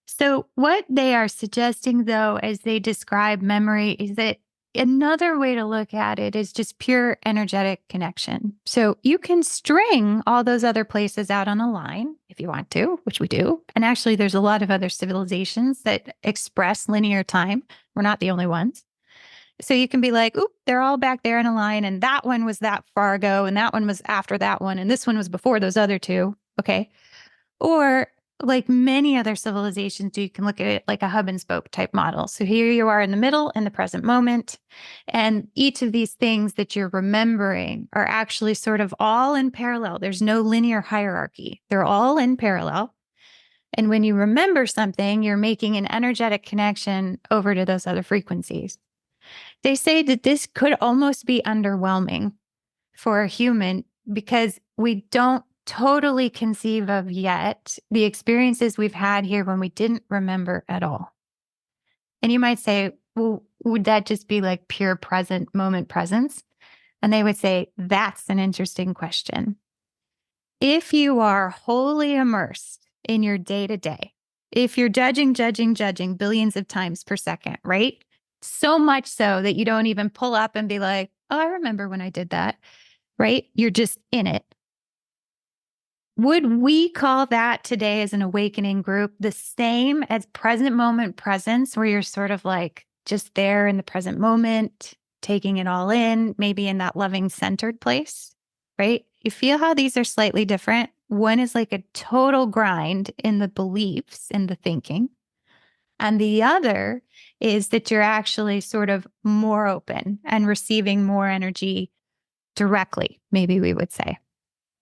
So what they are suggesting, though, as they describe memory, is that another way to look at it is just pure energetic connection. So you can string all those other places out on a line if you want to, which we do. And actually, there's a lot of other civilizations that express linear time. We're not the only ones. So you can be like, oop, they're all back there in a line. And that one was that far ago. And that one was after that one. And this one was before those other two. Okay. Or like many other civilizations, you can look at it like a hub and spoke type model. So here you are in the middle in the present moment. And each of these things that you're remembering are actually sort of all in parallel. There's no linear hierarchy. They're all in parallel. And when you remember something, you're making an energetic connection over to those other frequencies. They say that this could almost be underwhelming for a human because we don't totally conceive of yet the experiences we've had here when we didn't remember at all. And you might say, well, would that just be like pure present moment presence? And they would say, that's an interesting question. If you are wholly immersed in your day to day, if you're judging billions of times per second, right? So much so that you don't even pull up and be like, oh, I remember when I did that, right? You're just in it. Would we call that today as an awakening group the same as present moment presence, where you're sort of like just there in the present moment, taking it all in, maybe in that loving centered place, right? You feel how these are slightly different. One is like a total grind in the beliefs, in the thinking. And the other is that you're actually sort of more open and receiving more energy directly, maybe we would say.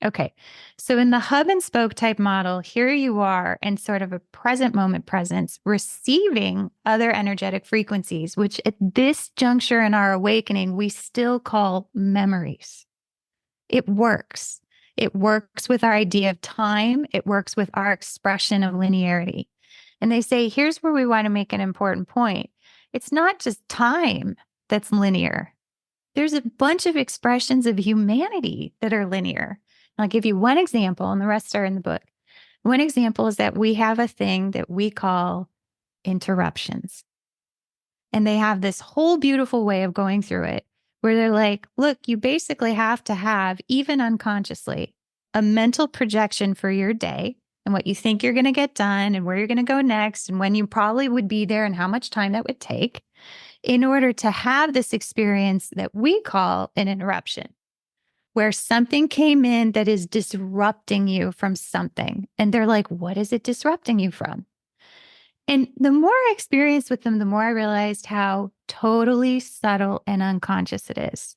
Okay. So in the hub and spoke type model, here you are in sort of a present moment presence, receiving other energetic frequencies, which at this juncture in our awakening, we still call memories. It works. It works with our idea of time. It works with our expression of linearity. And they say, here's where we want to make an important point. It's not just time that's linear. There's a bunch of expressions of humanity that are linear. I'll give you one example, and the rest are in the book. One example is that we have a thing that we call interruptions. And they have this whole beautiful way of going through it where they're like, look, you basically have to have, even unconsciously, a mental projection for your day and what you think you're going to get done and where you're going to go next and when you probably would be there and how much time that would take in order to have this experience that we call an interruption, where something came in that is disrupting you from something. And they're like, what is it disrupting you from? And the more I experienced with them, the more I realized how totally subtle and unconscious it is.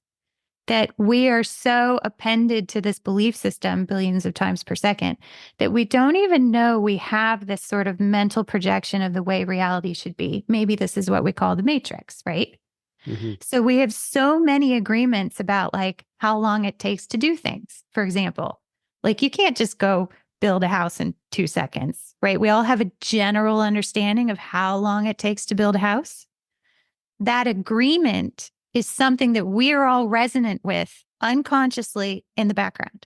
That we are so appended to this belief system billions of times per second that we don't even know we have this sort of mental projection of the way reality should be. Maybe this is what we call the matrix, right? Mm-hmm. So we have so many agreements about like how long it takes to do things. For example, like you can't just go build a house in 2 seconds, right? We all have a general understanding of how long it takes to build a house. That agreement is something that we are all resonant with unconsciously in the background.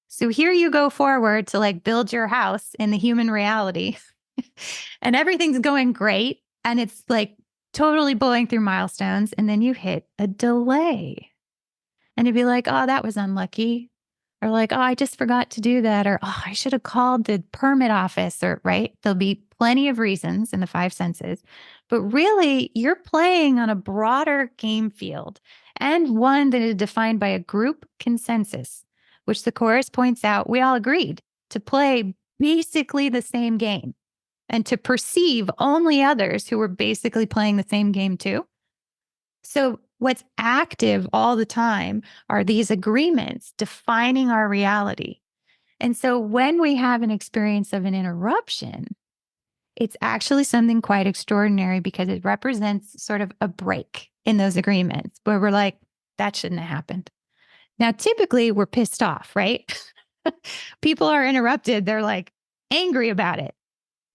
So here you go forward to like build your house in the human reality and everything's going great. And it's like totally blowing through milestones. And then you hit a delay and you'd be like, oh, that was unlucky. Or like, oh, I just forgot to do that. Or, oh, I should have called the permit office. Or, right. There'll be plenty of reasons in the 5 senses. But really, you're playing on a broader game field and one that is defined by a group consensus, which the chorus points out we all agreed to play basically the same game and to perceive only others who were basically playing the same game too. So what's active all the time are these agreements defining our reality. And so when we have an experience of an interruption, it's actually something quite extraordinary because it represents sort of a break in those agreements where we're like, that shouldn't have happened. Now, typically we're pissed off, right? People are interrupted. They're like angry about it.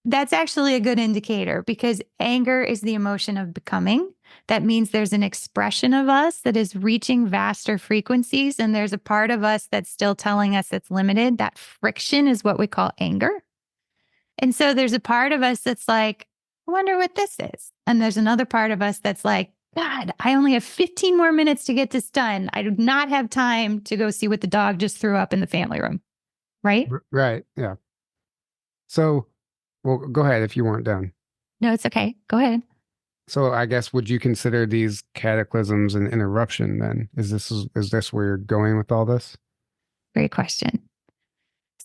That's actually a good indicator because anger is the emotion of becoming. That means there's an expression of us that is reaching vaster frequencies, and there's a part of us that's still telling us it's limited. That friction is what we call anger. And so there's a part of us that's like, I wonder what this is. And there's another part of us that's like, God, I only have 15 more minutes to get this done. I do not have time to go see what the dog just threw up in the family room. Right? Right. Yeah. So, well, go ahead if you weren't done. No, it's okay. Go ahead. So I guess would you consider these cataclysms an interruption then? Is this where you're going with all this? Great question.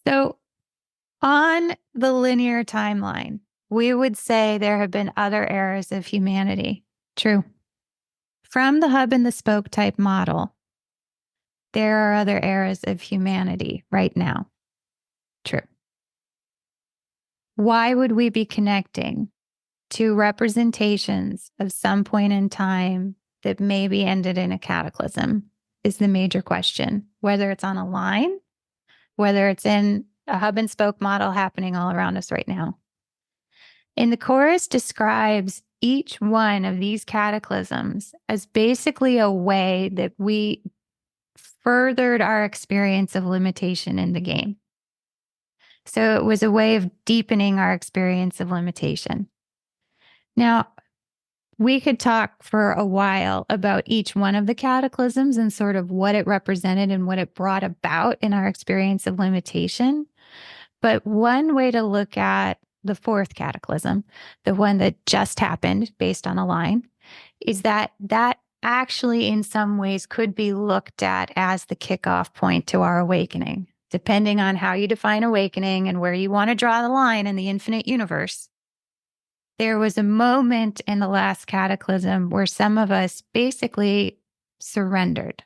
So on the linear timeline, we would say there have been other eras of humanity. True. From the hub and the spoke type model, there are other eras of humanity right now. True. Why would we be connecting to representations of some point in time that maybe ended in a cataclysm is the major question, whether it's on a line, whether it's in a hub and spoke model happening all around us right now. And the chorus describes each one of these cataclysms as basically a way that we furthered our experience of limitation in the game. So it was a way of deepening our experience of limitation. Now, we could talk for a while about each one of the cataclysms and sort of what it represented and what it brought about in our experience of limitation. But one way to look at the 4th cataclysm, the one that just happened based on a line, is that actually in some ways could be looked at as the kickoff point to our awakening, depending on how you define awakening and where you want to draw the line in the infinite universe. There was a moment in the last cataclysm where some of us basically surrendered.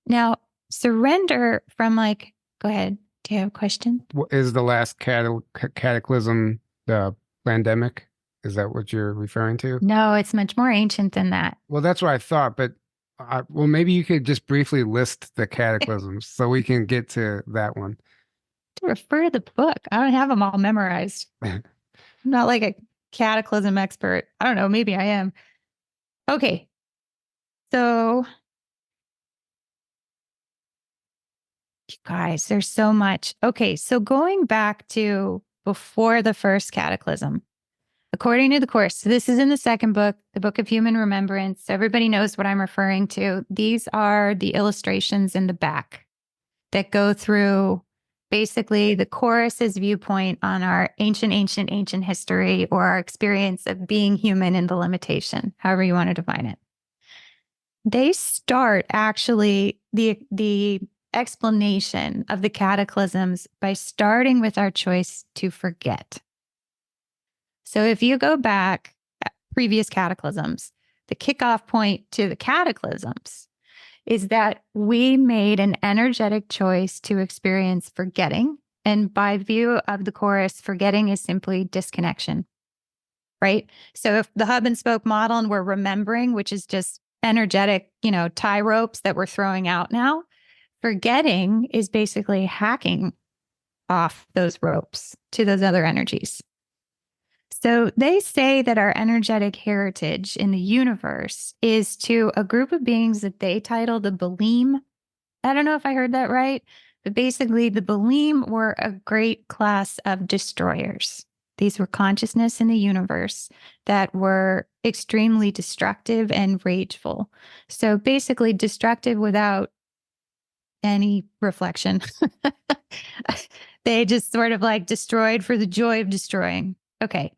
Now, surrender from like, go ahead. Do you have a question? What is the last cataclysm the pandemic? Is that what you're referring to? No, it's much more ancient than that. Well, that's what I thought, but well, maybe you could just briefly list the cataclysms so we can get to that one. To refer to the book. I don't have them all memorized. I'm not like a cataclysm expert. I don't know. Maybe I am. Okay. So, guys, there's so much. Okay. So going back to before the first cataclysm, according to the course, so this is in the second book, the Book of Human Remembrance. So everybody knows what I'm referring to. These are the illustrations in the back that go through basically the chorus's viewpoint on our ancient history or our experience of being human and the limitation, however you want to define it. They start actually the explanation of the cataclysms by starting with our choice to forget. So if you go back at previous cataclysms, the kickoff point to the cataclysms is that we made an energetic choice to experience forgetting. And by view of the chorus, forgetting is simply disconnection, right? So if the hub and spoke model and we're remembering, which is just energetic, tie ropes that we're throwing out now, forgetting is basically hacking off those ropes to those other energies. So they say that our energetic heritage in the universe is to a group of beings that they title the Baleem. I don't know if I heard that right, but basically the Baleem were a great class of destroyers. These were consciousness in the universe that were extremely destructive and rageful. So basically destructive without any reflection. They just sort of like destroyed for the joy of destroying. Okay.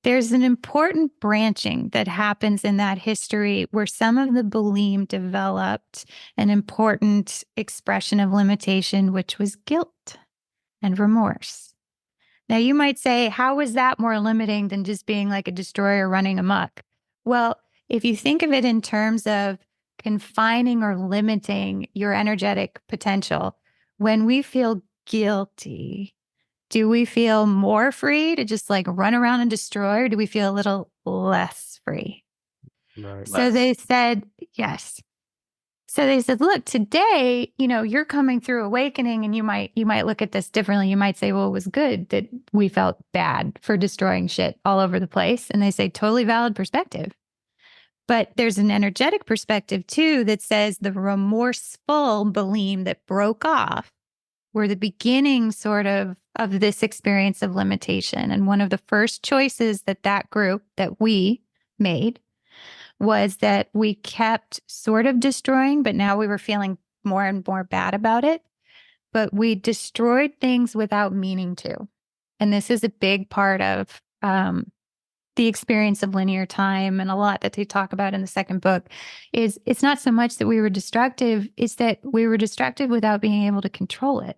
There's an important branching that happens in that history where some of the Baleem developed an important expression of limitation, which was guilt and remorse. Now, you might say, how is that more limiting than just being like a destroyer running amok? Well, if you think of it in terms of confining or limiting your energetic potential, when we feel guilty, do we feel more free to just like run around and destroy, or do we feel a little less free? Right. So they said, yes. So they said, look, today, you're coming through awakening and you might look at this differently. You might say, well, it was good that we felt bad for destroying shit all over the place. And they say, totally valid perspective. But there's an energetic perspective too that says the remorseful Baleem that broke off were the beginning sort of this experience of limitation. And one of the first choices that group that we made was that we kept sort of destroying, but now we were feeling more and more bad about it. But we destroyed things without meaning to. And this is a big part of the experience of linear time, and a lot that they talk about in the second book is it's not so much that we were destructive, it's that we were destructive without being able to control it,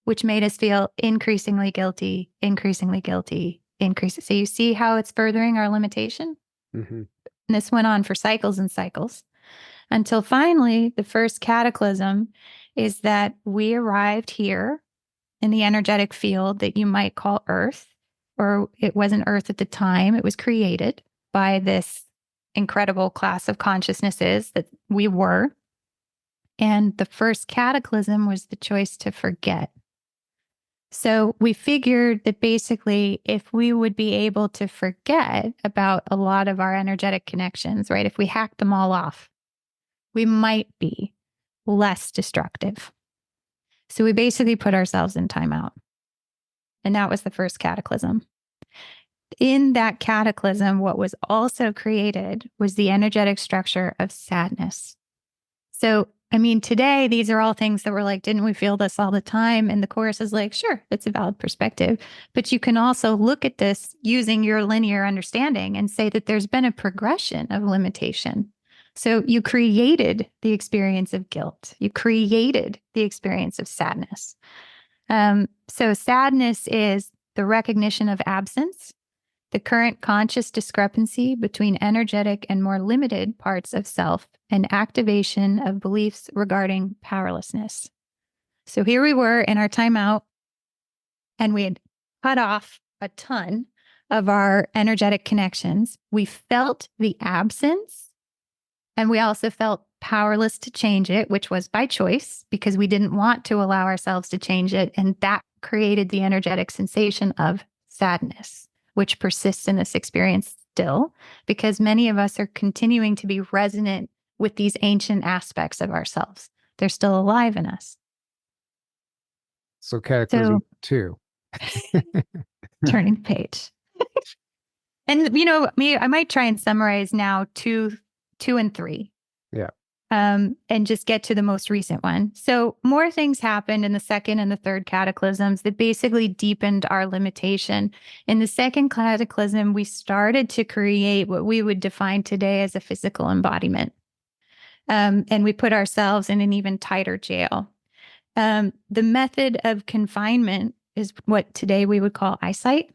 which made us feel increasingly guilty. So you see how it's furthering our limitation? Mm-hmm. And this went on for cycles and cycles until finally the first cataclysm is that we arrived here in the energetic field that you might call Earth, or it wasn't Earth at the time. It was created by this incredible class of consciousnesses that we were. And the first cataclysm was the choice to forget. So we figured that basically if we would be able to forget about a lot of our energetic connections, right? If we hacked them all off, we might be less destructive. So we basically put ourselves in timeout. And that was the first cataclysm. In that cataclysm, what was also created was the energetic structure of sadness. So today, these are all things that were like, didn't we feel this all the time? And the chorus is like, sure, it's a valid perspective. But you can also look at this using your linear understanding and say that there's been a progression of limitation. So you created the experience of guilt. You created the experience of sadness. So sadness is the recognition of absence, the current conscious discrepancy between energetic and more limited parts of self, and activation of beliefs regarding powerlessness. So here we were in our timeout, and we had cut off a ton of our energetic connections. We felt the absence, and we also felt powerless to change it, which was by choice because we didn't want to allow ourselves to change it. And that created the energetic sensation of sadness, which persists in this experience still, because many of us are continuing to be resonant with these ancient aspects of ourselves. They're still alive in us. So Cataclysm 2. Turning the page. And, you know, I might try and summarize now two and 3. Yeah. And just get to the most recent one. So more things happened in the second and the third cataclysms that basically deepened our limitation. In the second cataclysm, we started to create what we would define today as a physical embodiment. And we put ourselves in an even tighter jail. The method of confinement is what today we would call eyesight.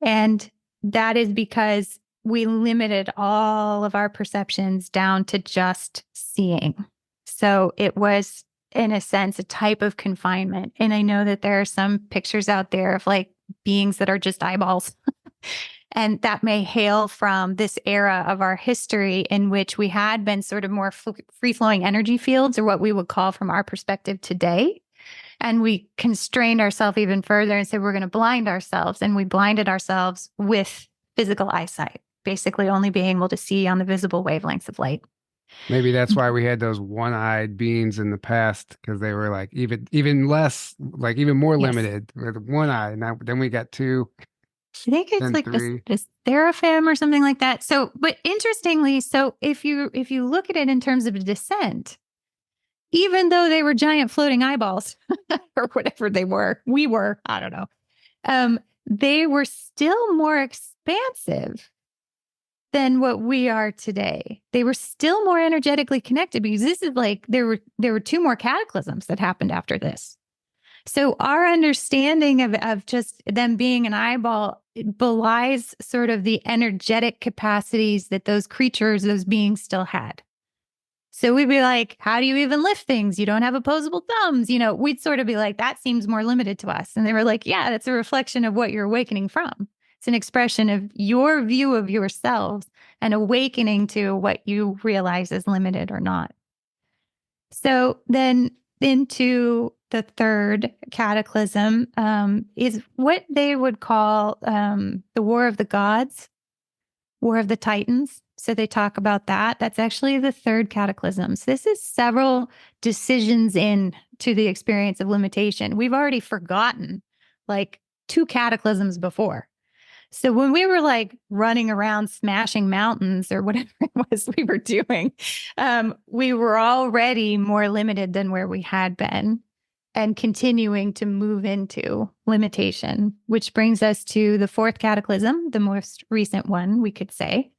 And that is because we limited all of our perceptions down to just seeing. So it was, in a sense, a type of confinement. And I know that there are some pictures out there of like beings that are just eyeballs. And that may hail from this era of our history in which we had been sort of more free-flowing energy fields, or what we would call from our perspective today. And we constrained ourselves even further and said, we're going to blind ourselves. And we blinded ourselves with physical eyesight, basically only being able to see on the visible wavelengths of light. Maybe that's why we had those one-eyed beings in the past, because they were like even less, like even more limited with one eye. Now then we got 2. I think it's like this seraphim or something like that. So, but interestingly, so if you look at it in terms of a descent, even though they were giant floating eyeballs or whatever I don't know. They were still more expansive than what we are today. They were still more energetically connected, because this is like, there were 2 more cataclysms that happened after this. So our understanding of just them being an eyeball belies sort of the energetic capacities that those creatures, those beings still had. So we'd be like, how do you even lift things? You don't have opposable thumbs. You know, we'd sort of be like, that seems more limited to us. And they were like, yeah, that's a reflection of what you're awakening from. It's an expression of your view of yourselves and awakening to what you realize is limited or not. So then into the third cataclysm is what they would call the War of the Gods, War of the Titans. So they talk about that. That's actually the third cataclysm. So this is several decisions into the experience of limitation. We've already forgotten like 2 cataclysms before. So when we were like running around smashing mountains or whatever it was we were doing, we were already more limited than where we had been, and continuing to move into limitation, which brings us to the fourth cataclysm, the most recent one, we could say,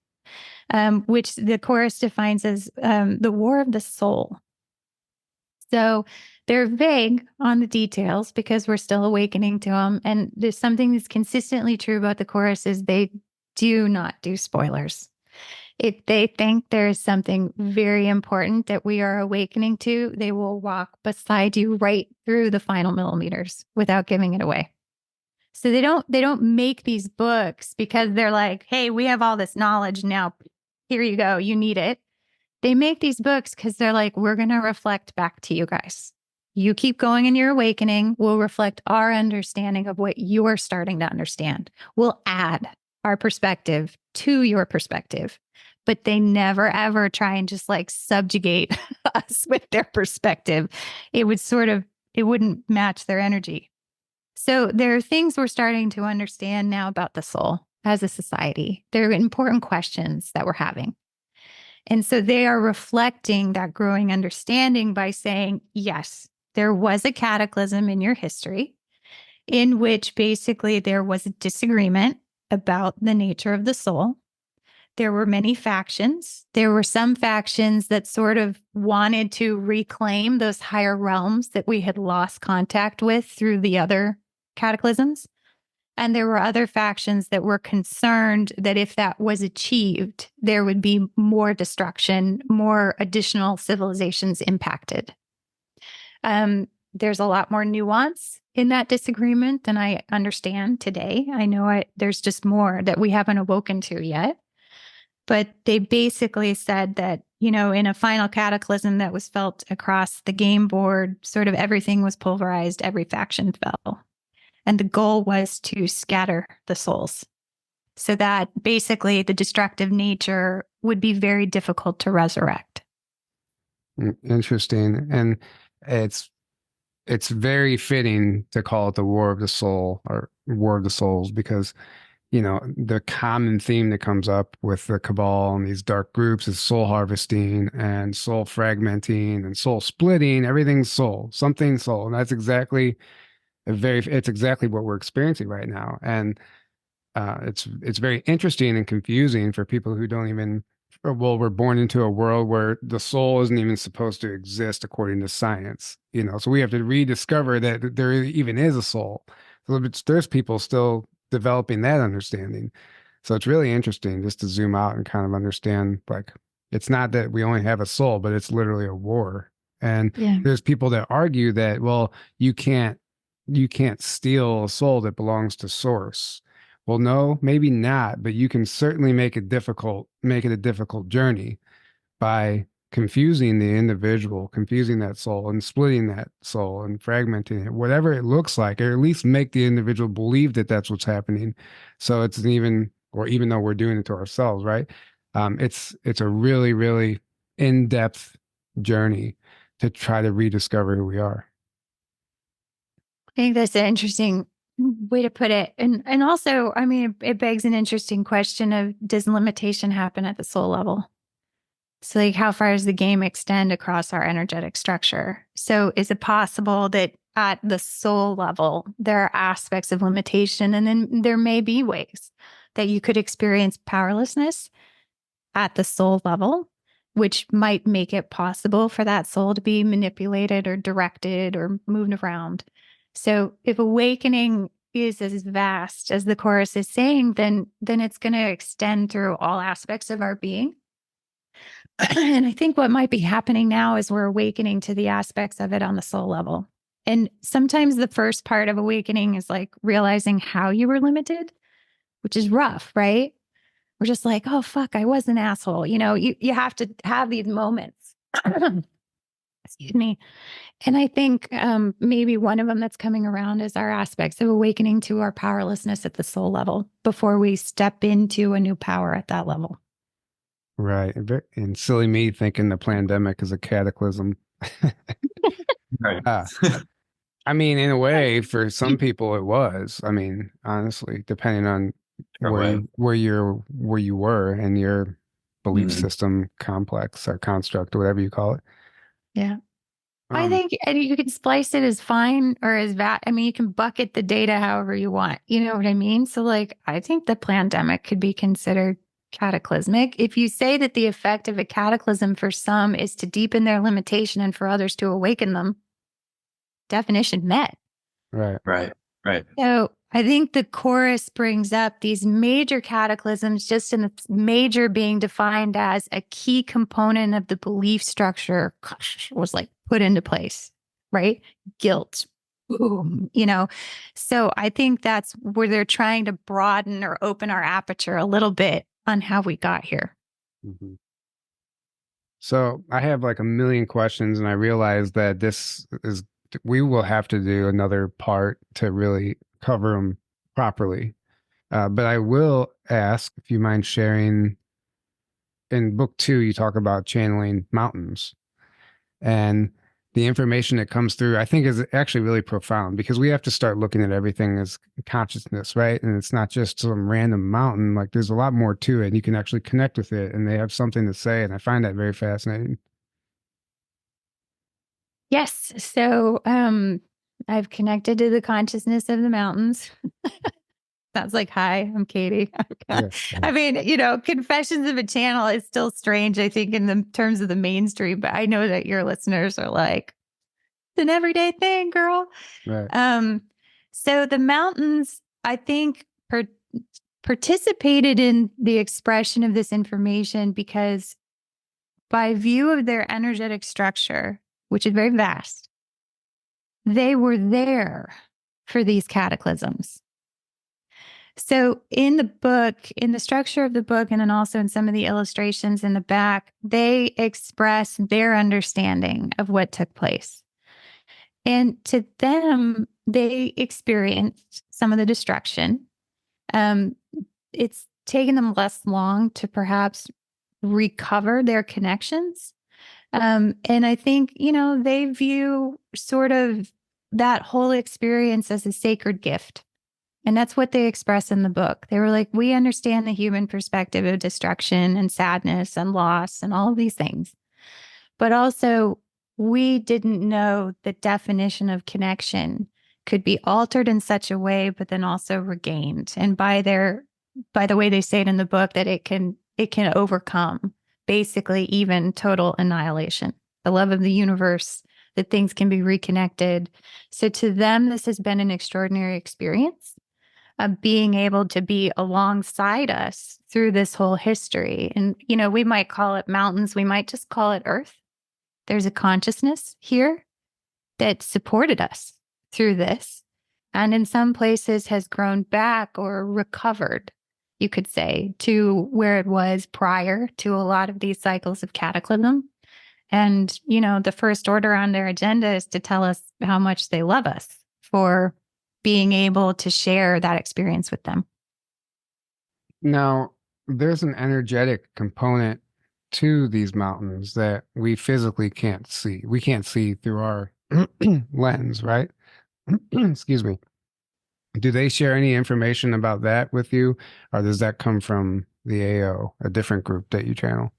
which the chorus defines as the war of the soul. So they're vague on the details because we're still awakening to them. And there's something that's consistently true about the chorus is they do not do spoilers. They think there is something very important that we are awakening to. They will walk beside you right through the final millimeters without giving it away. So they don't make these books because they're like, hey, we have all this knowledge now. Here you go. You need it. They make these books because they're like, we're going to reflect back to you guys. You keep going in your awakening. We'll reflect our understanding of what you're starting to understand. We'll add our perspective to your perspective. But they never, ever try and just like subjugate us with their perspective. It wouldn't match their energy. So there are things we're starting to understand now about the soul as a society. There are important questions that we're having. And so they are reflecting that growing understanding by saying, yes, there was a cataclysm in your history in which basically there was a disagreement about the nature of the soul. There were many factions. There were some factions that sort of wanted to reclaim those higher realms that we had lost contact with through the other cataclysms. And there were other factions that were concerned that if that was achieved, there would be more destruction, more additional civilizations impacted. There's a lot more nuance in that disagreement than I understand today. I know there's just more that we haven't awoken to yet. But they basically said that, in a final cataclysm that was felt across the game board, sort of everything was pulverized, every faction fell. And the goal was to scatter the souls so that basically the destructive nature would be very difficult to resurrect. Interesting. And it's very fitting to call it the War of the Soul or War of the Souls because, the common theme that comes up with the Cabal and these dark groups is soul harvesting and soul fragmenting and soul splitting. Everything's soul, something soul. And that's exactly it's exactly what we're experiencing right now. And it's very interesting and confusing for people who don't even, we're born into a world where the soul isn't even supposed to exist according to science, so we have to rediscover that there even is a soul. So there's people still developing that understanding. So it's really interesting just to zoom out and kind of understand, like, it's not that we only have a soul, but it's literally a war. And there's people that argue that, well, you can't steal a soul that belongs to source. Well, no, maybe not, but you can certainly make it a difficult journey by confusing the individual, confusing that soul and splitting that soul and fragmenting it, whatever it looks like, or at least make the individual believe that that's what's happening. So even though we're doing it to ourselves, right? It's a really, really in-depth journey to try to rediscover who we are. I think that's an interesting way to put it. And also, I mean, it begs an interesting question of, does limitation happen at the soul level? So like, how far does the game extend across our energetic structure? So is it possible that at the soul level, there are aspects of limitation, and then there may be ways that you could experience powerlessness at the soul level, which might make it possible for that soul to be manipulated or directed or moved around. So if awakening is as vast as the chorus is saying, then it's going to extend through all aspects of our being. And I think what might be happening now is we're awakening to the aspects of it on the soul level. And sometimes the first part of awakening is like realizing how you were limited, which is rough, right? We're just like, oh, fuck, I was an asshole. You have to have these moments. Excuse me. And I think maybe one of them that's coming around is our aspects of awakening to our powerlessness at the soul level before we step into a new power at that level. Right. And silly me thinking the pandemic is a cataclysm. Right. I mean, in a way, for some people it was. I mean, honestly, depending on where you were and your belief system complex or construct or whatever you call it. Yeah. I think you can splice it as fine or as bad. I mean, you can bucket the data however you want. You know what I mean? So like, I think the pandemic could be considered cataclysmic. If you say that the effect of a cataclysm for some is to deepen their limitation and for others to awaken them, definition met. Right. So I think the chorus brings up these major cataclysms, just in the major being defined as a key component of the belief structure was like put into place, right? Guilt, boom, So I think that's where they're trying to broaden or open our aperture a little bit on how we got here. Mm-hmm. So I have like a million questions, and I realize that we will have to do another part to really cover them properly. But I will ask if you mind sharing, in book 2, you talk about channeling Mounds, and the information that comes through, I think, is actually really profound, because we have to start looking at everything as consciousness, right? And it's not just some random mountain. Like, there's a lot more to it, and you can actually connect with it, and they have something to say. And I find that very fascinating. Yes. So I've connected to the consciousness of the mountains. Sounds like, hi, I'm Katie. Yeah. I mean, Confessions of a Channel is still strange, I think, in the terms of the mainstream, but I know that your listeners are like, it's an everyday thing, girl. Right. So the mountains I think, participated in the expression of this information because by view of their energetic structure, which is very vast, they were there for these cataclysms. So in the book, in the structure of the book, and then also in some of the illustrations in the back, they express their understanding of what took place. And to them, they experienced some of the destruction. It's taken them less long to perhaps recover their connections. And I think, they view sort of that whole experience as a sacred gift. And that's what they express in the book. They were like, we understand the human perspective of destruction and sadness and loss and all of these things. But also, we didn't know the definition of connection could be altered in such a way, but then also regained. And by the way they say it in the book, that it can overcome basically even total annihilation, the love of the universe, that things can be reconnected. So to them, this has been an extraordinary experience of being able to be alongside us through this whole history. And, we might call it mountains. We might just call it Earth. There's a consciousness here that supported us through this. And in some places has grown back or recovered, you could say, to where it was prior to a lot of these cycles of cataclysm. And, the first order on their agenda is to tell us how much they love us for being able to share that experience with them. Now, there's an energetic component to these mountains that we physically can't see. We can't see through our lens, right? Excuse me. Do they share any information about that with you, or does that come from the AO, a different group that you channel?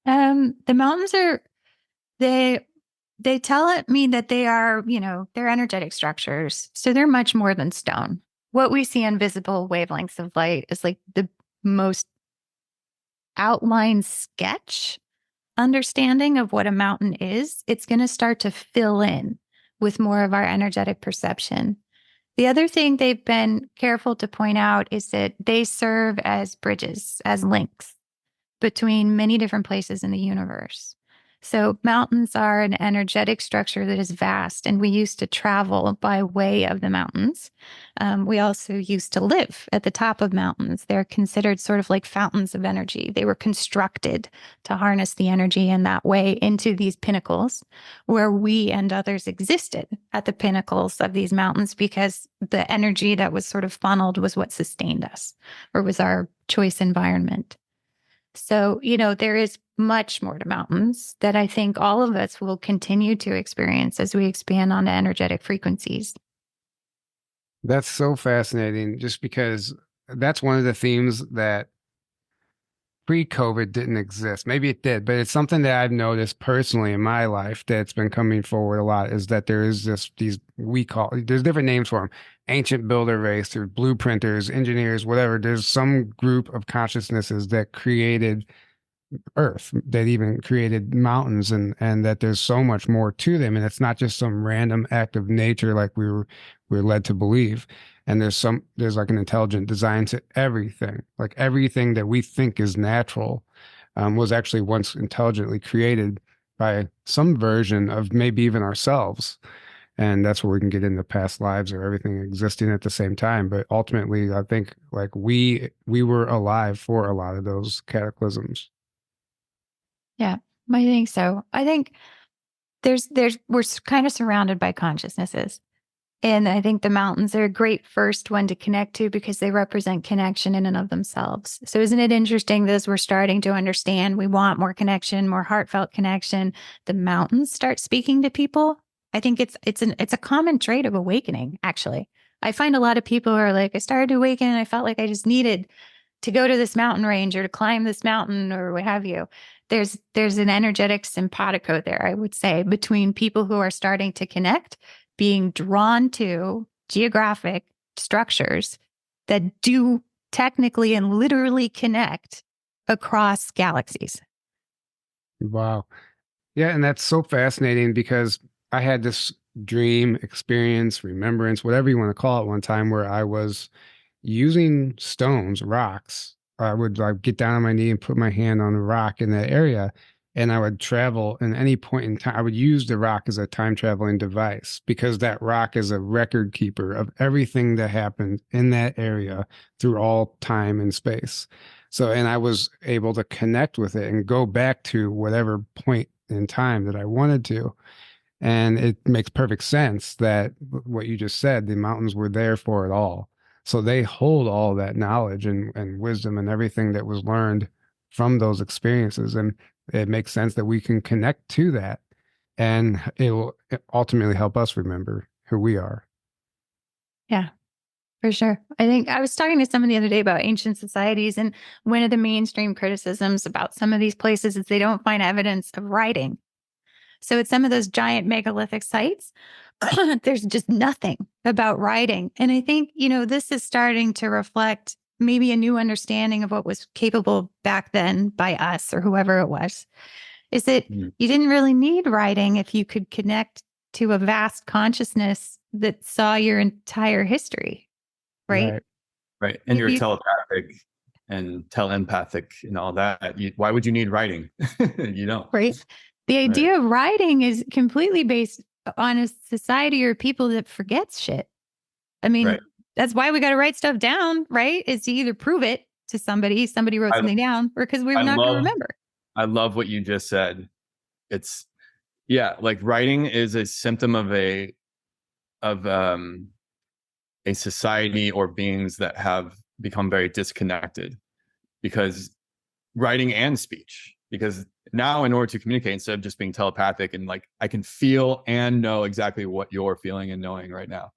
The mountains they tell me that they are, they're energetic structures. So they're much more than stone. What we see on visible wavelengths of light is like the most outline sketch understanding of what a mountain is. It's going to start to fill in with more of our energetic perception. The other thing they've been careful to point out is that they serve as bridges, as links between many different places in the universe. So mountains are an energetic structure that is vast, and we used to travel by way of the mountains. We also used to live at the top of mountains. They're considered sort of like fountains of energy. They were constructed to harness the energy in that way into these pinnacles where we and others existed at the pinnacles of these mountains, because the energy that was sort of funneled was what sustained us, or was our choice environment. So, there is much more to mountains that I think all of us will continue to experience as we expand onto energetic frequencies. That's so fascinating, just because that's one of the themes that pre-COVID didn't exist. Maybe it did, but it's something that I've noticed personally in my life that's been coming forward a lot, is that there is there's different names for them: ancient builder race, or blueprinters, engineers, whatever. There's some group of consciousnesses that created Earth, that even created mountains, and that there's so much more to them, and it's not just some random act of nature like we're led to believe. And there's like an intelligent design to everything. Like everything that we think is natural was actually once intelligently created by some version of maybe even ourselves. And that's where we can get into past lives or everything existing at the same time. But ultimately, I think like we were alive for a lot of those cataclysms. Yeah, I think so. I think we're kind of surrounded by consciousnesses. And I think the mountains are a great first one to connect to, because they represent connection in and of themselves. So isn't it interesting that as we're starting to understand we want more connection, more heartfelt connection, the mountains start speaking to people? I think it's a common trait of awakening, actually. I find a lot of people are like, I started to awaken and I felt like I just needed to go to this mountain range or to climb this mountain or what have you. There's an energetic simpatico there, I would say, between people who are starting to connect, being drawn to geographic structures that do technically and literally connect across galaxies. Wow. Yeah, and that's so fascinating, because I had this dream, experience, remembrance, whatever you want to call it, one time where I was using stones, rocks. I would like get down on my knee and put my hand on a rock in that area. And I would travel in any point in time. I would use the rock as a time traveling device because that rock is a record keeper of everything that happened in that area through all time and space. So, and I was able to connect with it and go back to whatever point in time that I wanted to. And it makes perfect sense that what you just said, the mountains were there for it all. So they hold all that knowledge and wisdom and everything that was learned from those experiences. And it makes sense that we can connect to that. And it will ultimately help us remember who we are. Yeah, for sure. I think I was talking to someone the other day about ancient societies, and one of the mainstream criticisms about some of these places is they don't find evidence of writing. So at some of those giant megalithic sites, there's just nothing about writing. And I think, this is starting to reflect maybe a new understanding of what was capable back then by us or whoever it was, is that you didn't really need writing if you could connect to a vast consciousness that saw your entire history, right? Right. And you're telepathic and telepathic and all that. Why would you need writing? You don't. Right. The idea of writing is completely based on a society or people that forgets shit. I mean, that's why we got to write stuff down, right? Is to either prove it to somebody wrote something down, or because we're not going to remember. I love what you just said. It's, like writing is a symptom of a society or beings that have become very disconnected, because writing and speech, because now in order to communicate, instead of just being telepathic and like I can feel and know exactly what you're feeling and knowing right now,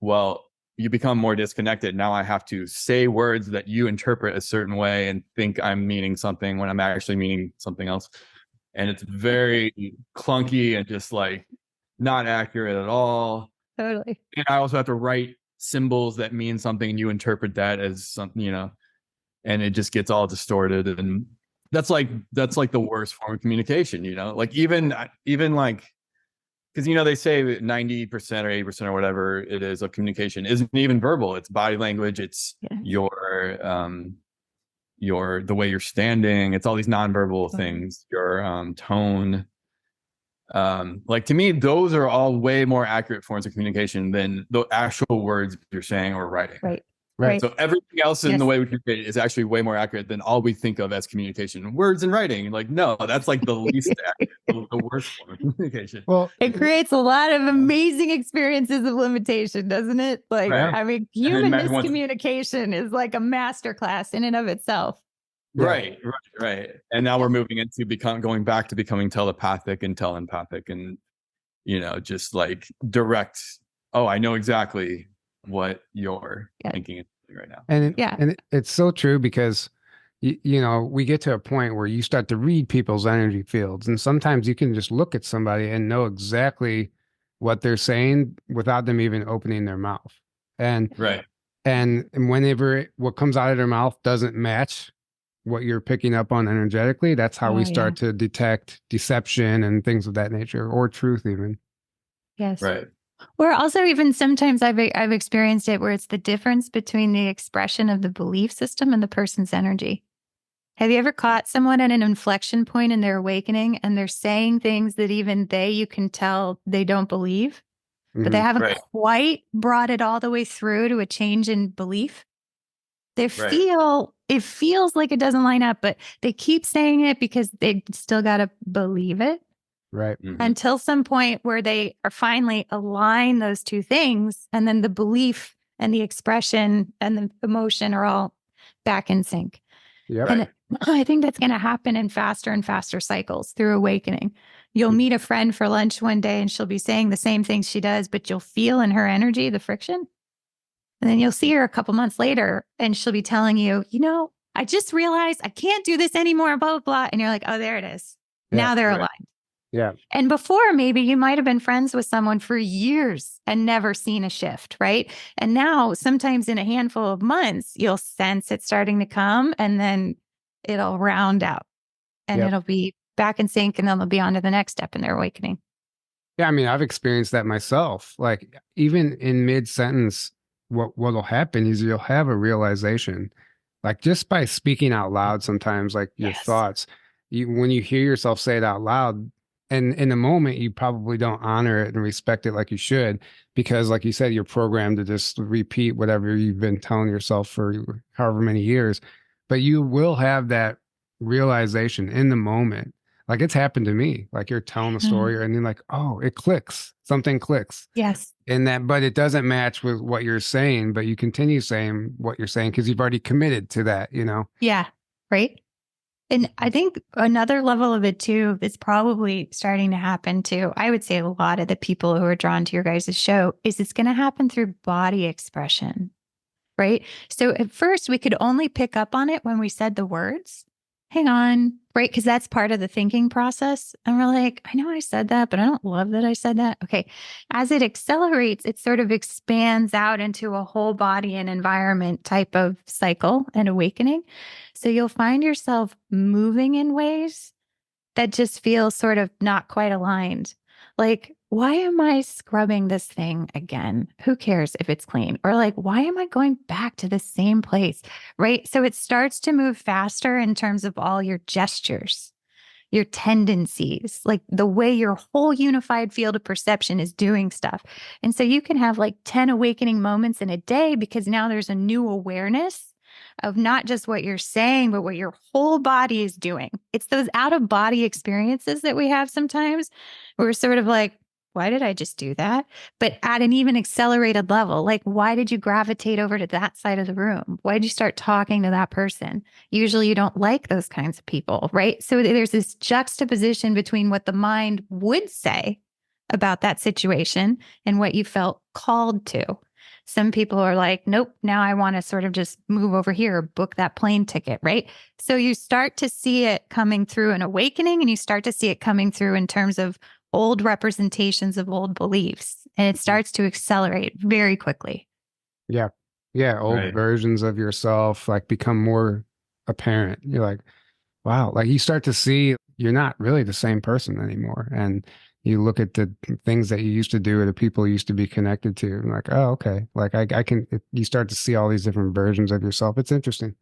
well, you become more disconnected. Now I have to say words that you interpret a certain way and think I'm meaning something when I'm actually meaning something else. And it's very clunky and just like not accurate at all. Totally. And I also have to write symbols that mean something and you interpret that as something, and it just gets all distorted. And that's like the worst form of communication, like even like, because they say that 90% or 80% or whatever it is of communication isn't even verbal. It's body language. It's your the way you're standing. It's all these nonverbal things. Your tone. Like to me, those are all way more accurate forms of communication than the actual words you're saying or writing. Right. So everything else in the way we communicate is actually way more accurate than all we think of as communication. Words and writing, like, no, that's like the least accurate, the worst form of communication. Well, it creates a lot of amazing experiences of limitation, doesn't it? Like, I mean, human miscommunication is like a masterclass in and of itself. Right. And now we're moving into going back to becoming telepathic and telempathic and, just like direct. Oh, I know exactly what you're thinking right now. And it's so true because we get to a point where you start to read people's energy fields, and sometimes you can just look at somebody and know exactly what they're saying without them even opening their mouth. And whenever what comes out of their mouth doesn't match what you're picking up on energetically, that's how we start to detect deception and things of that nature, or truth even. Yes. Right. Or also even sometimes I've experienced it where it's the difference between the expression of the belief system and the person's energy. Have you ever caught someone at an inflection point in their awakening and they're saying things that even you can tell they don't believe, but they haven't quite brought it all the way through to a change in belief? It feels like it doesn't line up, but they keep saying it because they still got to believe it. Right. Until some point where they are finally align those two things. And then the belief and the expression and the emotion are all back in sync. Yep. And I think that's going to happen in faster and faster cycles through awakening. You'll meet a friend for lunch one day and she'll be saying the same things she does, but you'll feel in her energy the friction. And then you'll see her a couple months later and she'll be telling you, I just realized I can't do this anymore, blah, blah, blah. And you're like, oh, there it is. Now they're aligned. Yeah. And before, maybe you might have been friends with someone for years and never seen a shift, right? And now sometimes in a handful of months, you'll sense it starting to come and then it'll round out and it'll be back in sync and then they'll be on to the next step in their awakening. Yeah, I mean, I've experienced that myself. Like even in mid-sentence, what'll happen is you'll have a realization, like just by speaking out loud sometimes, like your Yes. thoughts, when you hear yourself say it out loud, and in the moment you probably don't honor it and respect it like you should, because like you said, you're programmed to just repeat whatever you've been telling yourself for however many years. But you will have that realization in the moment. Like it's happened to me. Like you're telling a Mhm. story and you're like, oh, it clicks. Something clicks. Yes. And that, but it doesn't match with what you're saying, but you continue saying what you're saying because you've already committed to that, you know? Yeah. Right. And I think another level of it too that's probably starting to happen too. I would say a lot of the people who are drawn to your guys' show is it's going to happen through body expression, right? So at first we could only pick up on it when we said the words. Hang on, right? Because that's part of the thinking process. And we're like, I know I said that, but I don't love that I said that. Okay. As it accelerates, it sort of expands out into a whole body and environment type of cycle and awakening. So you'll find yourself moving in ways that just feel sort of not quite aligned. Like, why am I scrubbing this thing again? Who cares if it's clean? Or like, why am I going back to the same place? Right. So it starts to move faster in terms of all your gestures, your tendencies, like the way your whole unified field of perception is doing stuff. And so you can have like 10 awakening moments in a day because now there's a new awareness of not just what you're saying, but what your whole body is doing. It's those out of body experiences that we have sometimes. Where we're sort of like, why did I just do that? But at an even accelerated level, like, why did you gravitate over to that side of the room? Why did you start talking to that person? Usually you don't like those kinds of people, right? So there's this juxtaposition between what the mind would say about that situation and what you felt called to. Some people are like, nope, now I want to sort of just move over here, book that plane ticket, right? So you start to see it coming through an awakening and you start to see it coming through in terms of old representations of old beliefs. And it starts to accelerate very quickly. Yeah. Yeah. Old Right. versions of yourself like become more apparent. You're like, wow. Like you start to see you're not really the same person anymore. And you look at the things that you used to do or the people you used to be connected to, and like, oh, okay. Like I can, you start to see all these different versions of yourself. It's interesting.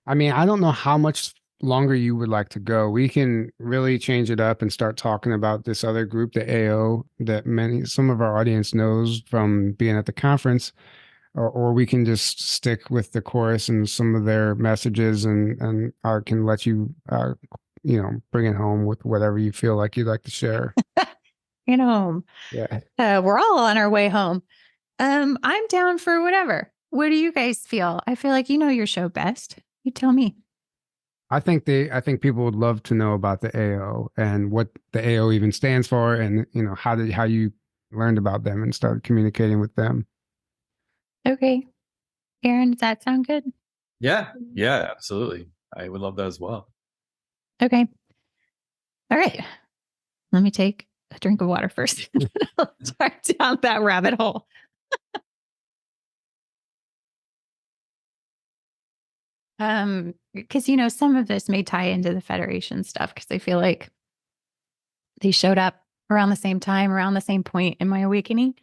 I mean, I don't know how much longer you would like to go. We can really change it up and start talking about this other group, the AO, that some of our audience knows from being at the conference, or we can just stick with the chorus and some of their messages, and I can let you, bring it home with whatever you feel like you'd like to share. You know, Yeah. we're all on our way home. I'm down for whatever. What do you guys feel? I feel like you know your show best. You tell me. I think people would love to know about the AO and what the AO even stands for, and how you learned about them and started communicating with them. Okay. Aaron, does that sound good? Yeah. Yeah, absolutely. I would love that as well. Okay. All right. Let me take a drink of water first. Start down that rabbit hole. Because some of this may tie into the Federation stuff because I feel like they showed up around the same time, around the same point in my awakening.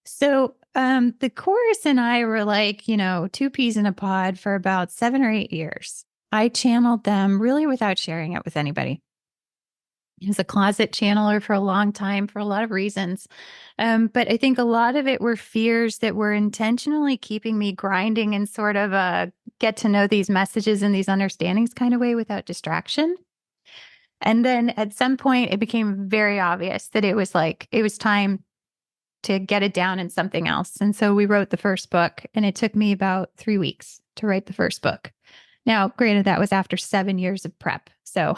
So the chorus and I were like, two peas in a pod for about 7 or 8 years. I channeled them really without sharing it with anybody. I was a closet channeler for a long time for a lot of reasons. But I think a lot of it were fears that were intentionally keeping me grinding in sort of a get to know these messages and these understandings kind of way without distraction. And then at some point, it became very obvious that it was time to get it down in something else. And so we wrote the first book, and it took me about 3 weeks to write the first book. Now, granted, that was after 7 years of prep. So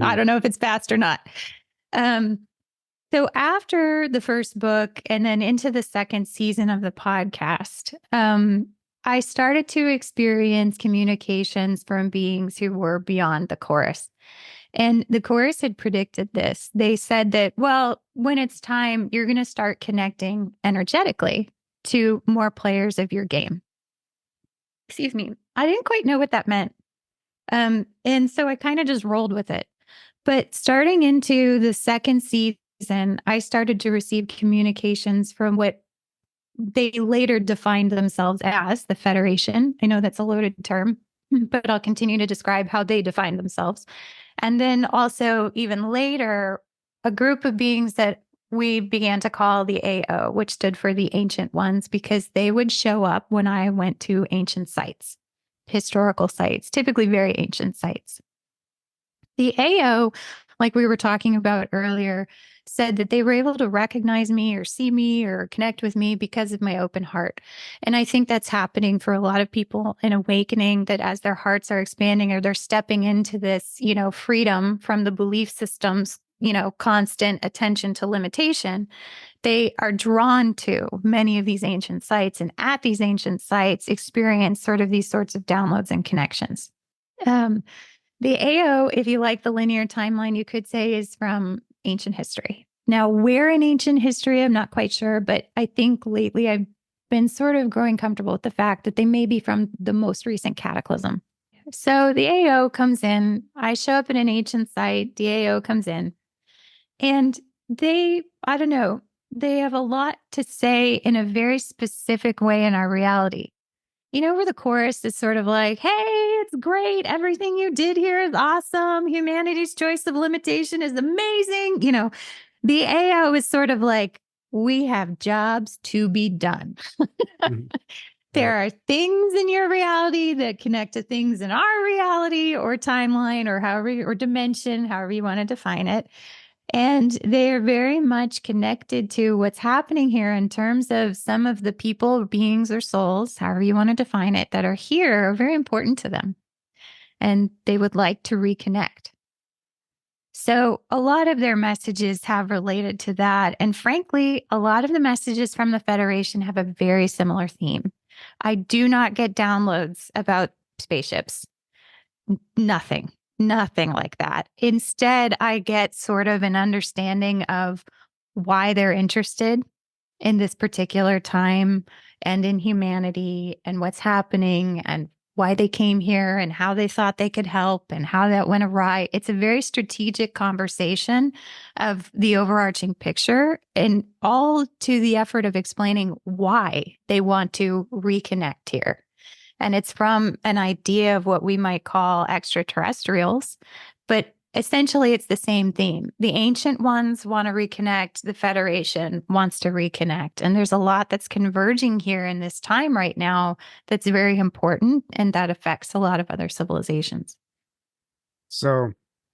I don't know if it's fast or not. So after the first book and then into the second season of the podcast, I started to experience communications from beings who were beyond the chorus. And the chorus had predicted this. They said that, well, when it's time, you're going to start connecting energetically to more players of your game. Excuse me. I didn't quite know what that meant. And so I kind of just rolled with it. But starting into the second season, I started to receive communications from what they later defined themselves as the Federation. I know that's a loaded term, but I'll continue to describe how they define themselves. And then also, even later, a group of beings that we began to call the AO, which stood for the Ancient Ones, because they would show up when I went to ancient sites, historical sites, typically very ancient sites. The AO, like we were talking about earlier, said that they were able to recognize me or see me or connect with me because of my open heart. And I think that's happening for a lot of people in awakening, that as their hearts are expanding or they're stepping into this, freedom from the belief systems, constant attention to limitation, they are drawn to many of these ancient sites, and at these ancient sites experience sort of these sorts of downloads and connections. The AO, if you like the linear timeline, you could say is from ancient history. Now, where in ancient history, I'm not quite sure, but I think lately I've been sort of growing comfortable with the fact that they may be from the most recent cataclysm. So the AO comes in, I show up at an ancient site, the AO comes in, and they have a lot to say in a very specific way in our reality. Where the chorus is sort of like, hey, it's great. Everything you did here is awesome. Humanity's choice of limitation is amazing. The AO is sort of like, we have jobs to be done. There are things in your reality that connect to things in our reality or timeline or dimension, however you want to define it. And they are very much connected to what's happening here in terms of some of the people, beings, or souls, however you want to define it, that are here are very important to them. And they would like to reconnect. So a lot of their messages have related to that. And frankly, a lot of the messages from the Federation have a very similar theme. I do not get downloads about spaceships. Nothing like that. Instead, I get sort of an understanding of why they're interested in this particular time and in humanity and what's happening and why they came here and how they thought they could help and how that went awry. It's a very strategic conversation of the overarching picture, and all to the effort of explaining why they want to reconnect here. And it's from an idea of what we might call extraterrestrials, but essentially it's the same theme. The ancient ones want to reconnect. The Federation wants to reconnect. And there's a lot that's converging here in this time right now that's very important, and that affects a lot of other civilizations. So,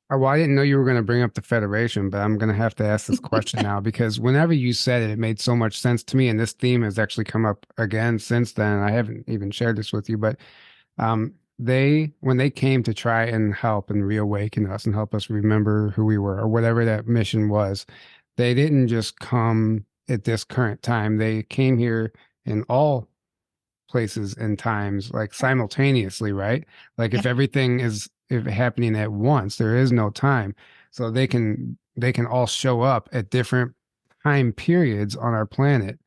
well, I didn't know you were going to bring up the Federation, but I'm going to have to ask this question now, because whenever you said it, it made so much sense to me. And this theme has actually come up again since then. I haven't even shared this with you, but when they came to try and help and reawaken us and help us remember who we were or whatever that mission was, they didn't just come at this current time. They came here in all places and times, like simultaneously, right? Like if everything is happening at once, there is no time. So they can all show up at different time periods on our planet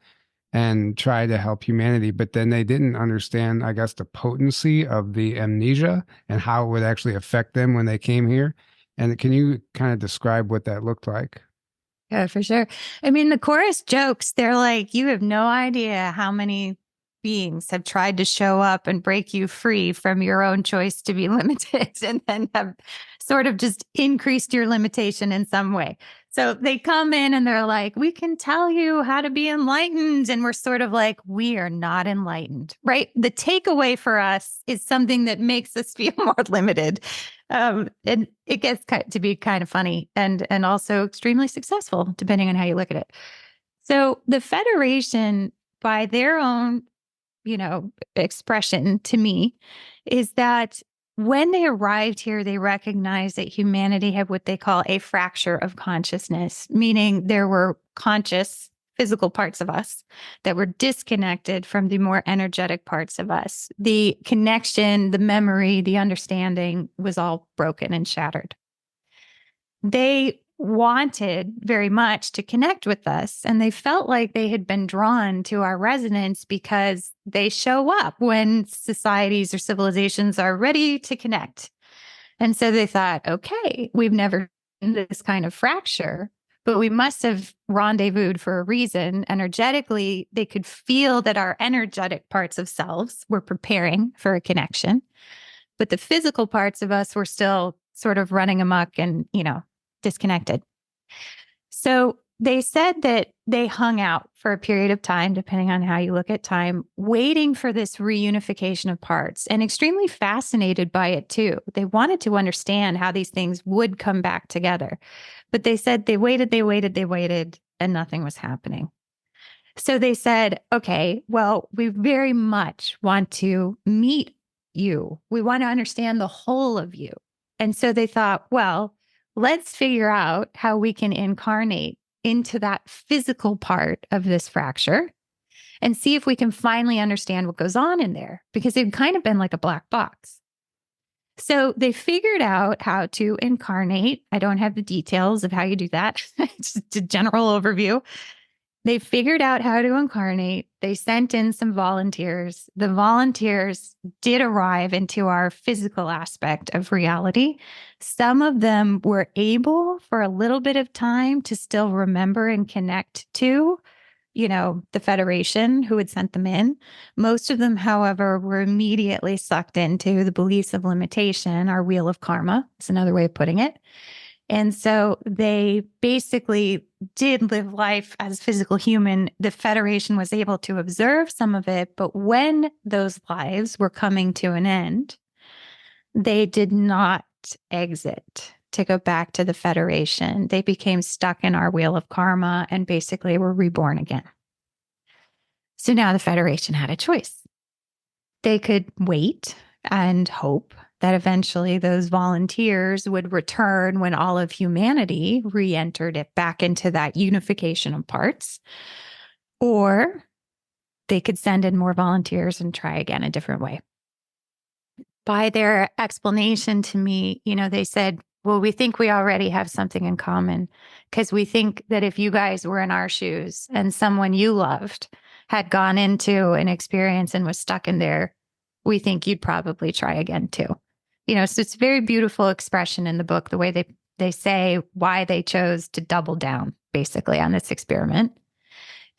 and try to help humanity. But then they didn't understand, I guess, the potency of the amnesia and how it would actually affect them when they came here. And can you kind of describe what that looked like? Yeah, for sure. I mean, the chorus jokes, they're like, you have no idea how many beings have tried to show up and break you free from your own choice to be limited, and then have sort of just increased your limitation in some way. So they come in and they're like, we can tell you how to be enlightened. And we're sort of like, we are not enlightened, right? The takeaway for us is something that makes us feel more limited. And it gets to be kind of funny and also extremely successful, depending on how you look at it. So the Federation, by their own expression to me, is that when they arrived here, they recognized that humanity had what they call a fracture of consciousness, meaning there were conscious physical parts of us that were disconnected from the more energetic parts of us. The connection, the memory, the understanding was all broken and shattered. They wanted very much to connect with us, and they felt like they had been drawn to our resonance because they show up when societies or civilizations are ready to connect. And so they thought, okay, we've never this kind of fracture, but we must have rendezvoused for a reason. Energetically, they could feel that our energetic parts of selves were preparing for a connection, but the physical parts of us were still sort of running amok and, disconnected. So they said that they hung out for a period of time, depending on how you look at time, waiting for this reunification of parts and extremely fascinated by it too. They wanted to understand how these things would come back together. But they said they waited, and nothing was happening. So they said, okay, well, we very much want to meet you. We want to understand the whole of you. And so they thought, well, let's figure out how we can incarnate into that physical part of this fracture and see if we can finally understand what goes on in there, because it'd kind of been like a black box. So they figured out how to incarnate. I don't have the details of how you do that. It's just a general overview. They figured out how to incarnate. They sent in some volunteers. The volunteers did arrive into our physical aspect of reality. Some of them were able for a little bit of time to still remember and connect to, the Federation who had sent them in. Most of them, however, were immediately sucked into the beliefs of limitation, our wheel of karma. It's another way of putting it. And so they basically did live life as physical human. The Federation was able to observe some of it, but when those lives were coming to an end, they did not exit to go back to the Federation. They became stuck in our wheel of karma and basically were reborn again. So now the Federation had a choice. They could wait and hope that eventually those volunteers would return when all of humanity re-entered it back into that unification of parts. Or they could send in more volunteers and try again a different way. By their explanation to me, they said, well, we think we already have something in common, because we think that if you guys were in our shoes and someone you loved had gone into an experience and was stuck in there, we think you'd probably try again too. So it's a very beautiful expression in the book, the way they say why they chose to double down basically on this experiment.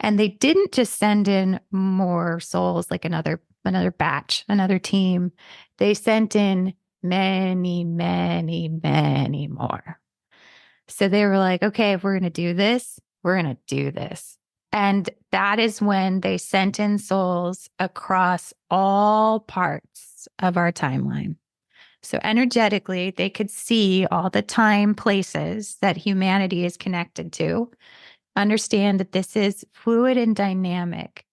And they didn't just send in more souls, like another batch, another team. They sent in many, many, many more. So they were like, okay, if we're going to do this, we're going to do this. And that is when they sent in souls across all parts of our timeline. So energetically, they could see all the time places that humanity is connected to, understand that this is fluid and dynamic.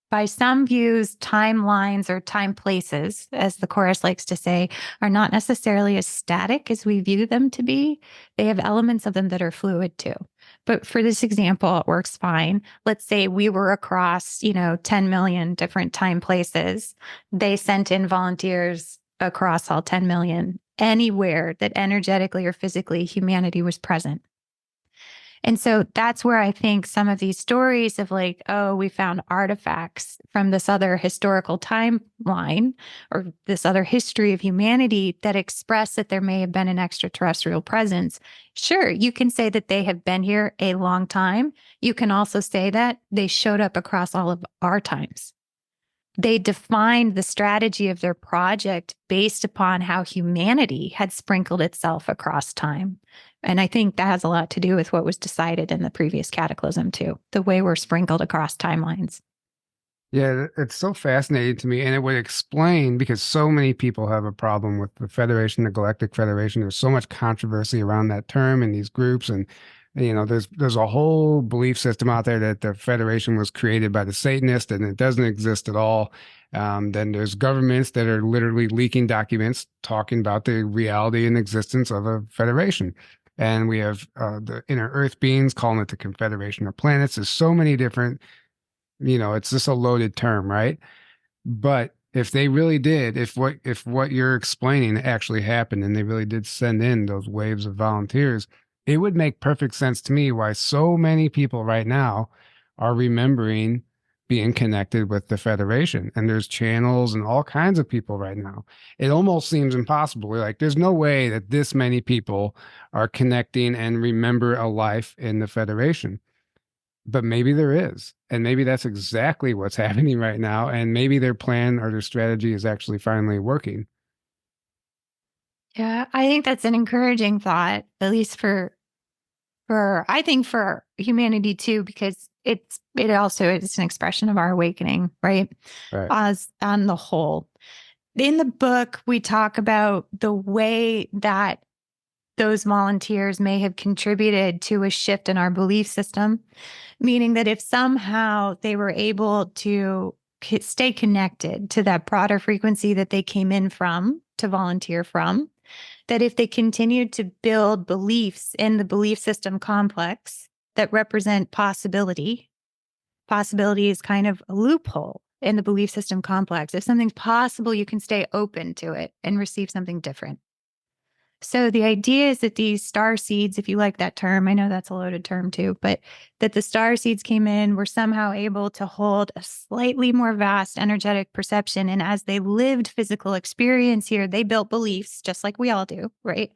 By some views, timelines or time places, as the chorus likes to say, are not necessarily as static as we view them to be. They have elements of them that are fluid too. But for this example, it works fine. Let's say we were across, 10 million different time places. They sent in volunteers across all 10 million, anywhere that energetically or physically humanity was present. And so that's where I think some of these stories of like, oh, we found artifacts from this other historical timeline or this other history of humanity that express that there may have been an extraterrestrial presence. Sure, you can say that they have been here a long time. You can also say that they showed up across all of our times. They defined the strategy of their project based upon how humanity had sprinkled itself across time. And I think that has a lot to do with what was decided in the previous cataclysm too, the way we're sprinkled across timelines. Yeah, it's so fascinating to me. And it would explain, because so many people have a problem with the Federation, the Galactic Federation. There's so much controversy around that term in these groups. And, there's a whole belief system out there that the Federation was created by the Satanists and it doesn't exist at all. Then there's governments that are literally leaking documents talking about the reality and existence of a Federation. And we have the inner Earth beings calling it the Confederation of Planets. There's so many different, it's just a loaded term, right? But if they really did, if what you're explaining actually happened and they really did send in those waves of volunteers, it would make perfect sense to me why so many people right now are remembering being connected with the Federation. And there's channels and all kinds of people right now. It almost seems impossible. We're like, there's no way that this many people are connecting and remember a life in the Federation. But maybe there is. And maybe that's exactly what's happening right now. And maybe their plan or their strategy is actually finally working. Yeah, I think that's an encouraging thought, at least for I think for humanity too, because it also is an expression of our awakening, right? Right. As on the whole. In the book, we talk about the way that those volunteers may have contributed to a shift in our belief system, meaning that if somehow they were able to stay connected to that broader frequency that they came in from, to volunteer from, that if they continued to build beliefs in the belief system complex that represent possibility is kind of a loophole in the belief system complex. If something's possible, you can stay open to it and receive something different. So the idea is that these star seeds, if you like that term, I know that's a loaded term too, but that the star seeds came in, were somehow able to hold a slightly more vast energetic perception. And as they lived physical experience here, they built beliefs just like we all do, right?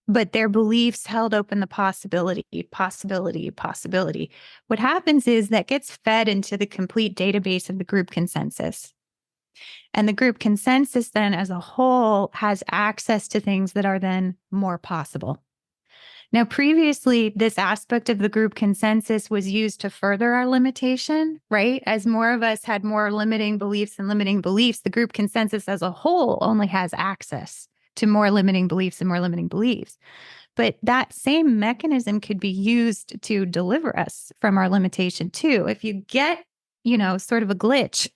But their beliefs held open the possibility. What happens is that gets fed into the complete database of the group consensus. And the group consensus then as a whole has access to things that are then more possible. Now, previously, this aspect of the group consensus was used to further our limitation, right? As more of us had more limiting beliefs, the group consensus as a whole only has access to more limiting beliefs and more limiting beliefs. But that same mechanism could be used to deliver us from our limitation too. If you get, sort of a glitch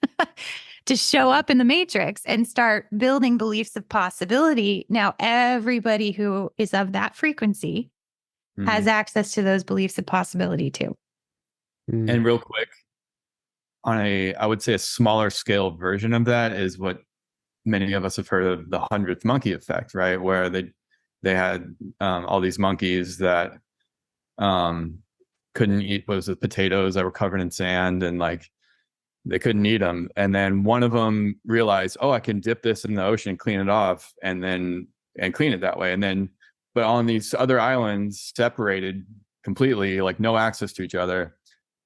to show up in the matrix and start building beliefs of possibility, now everybody who is of that frequency has access to those beliefs of possibility too. And real quick, on I would say a smaller scale version of that is what many of us have heard of, the 100th monkey effect, right? Where they had all these monkeys that couldn't eat, potatoes that were covered in sand, and like they couldn't eat them. And then one of them realized, oh, I can dip this in the ocean, clean it off, and clean it that way. And then, but on these other islands, separated completely, like no access to each other,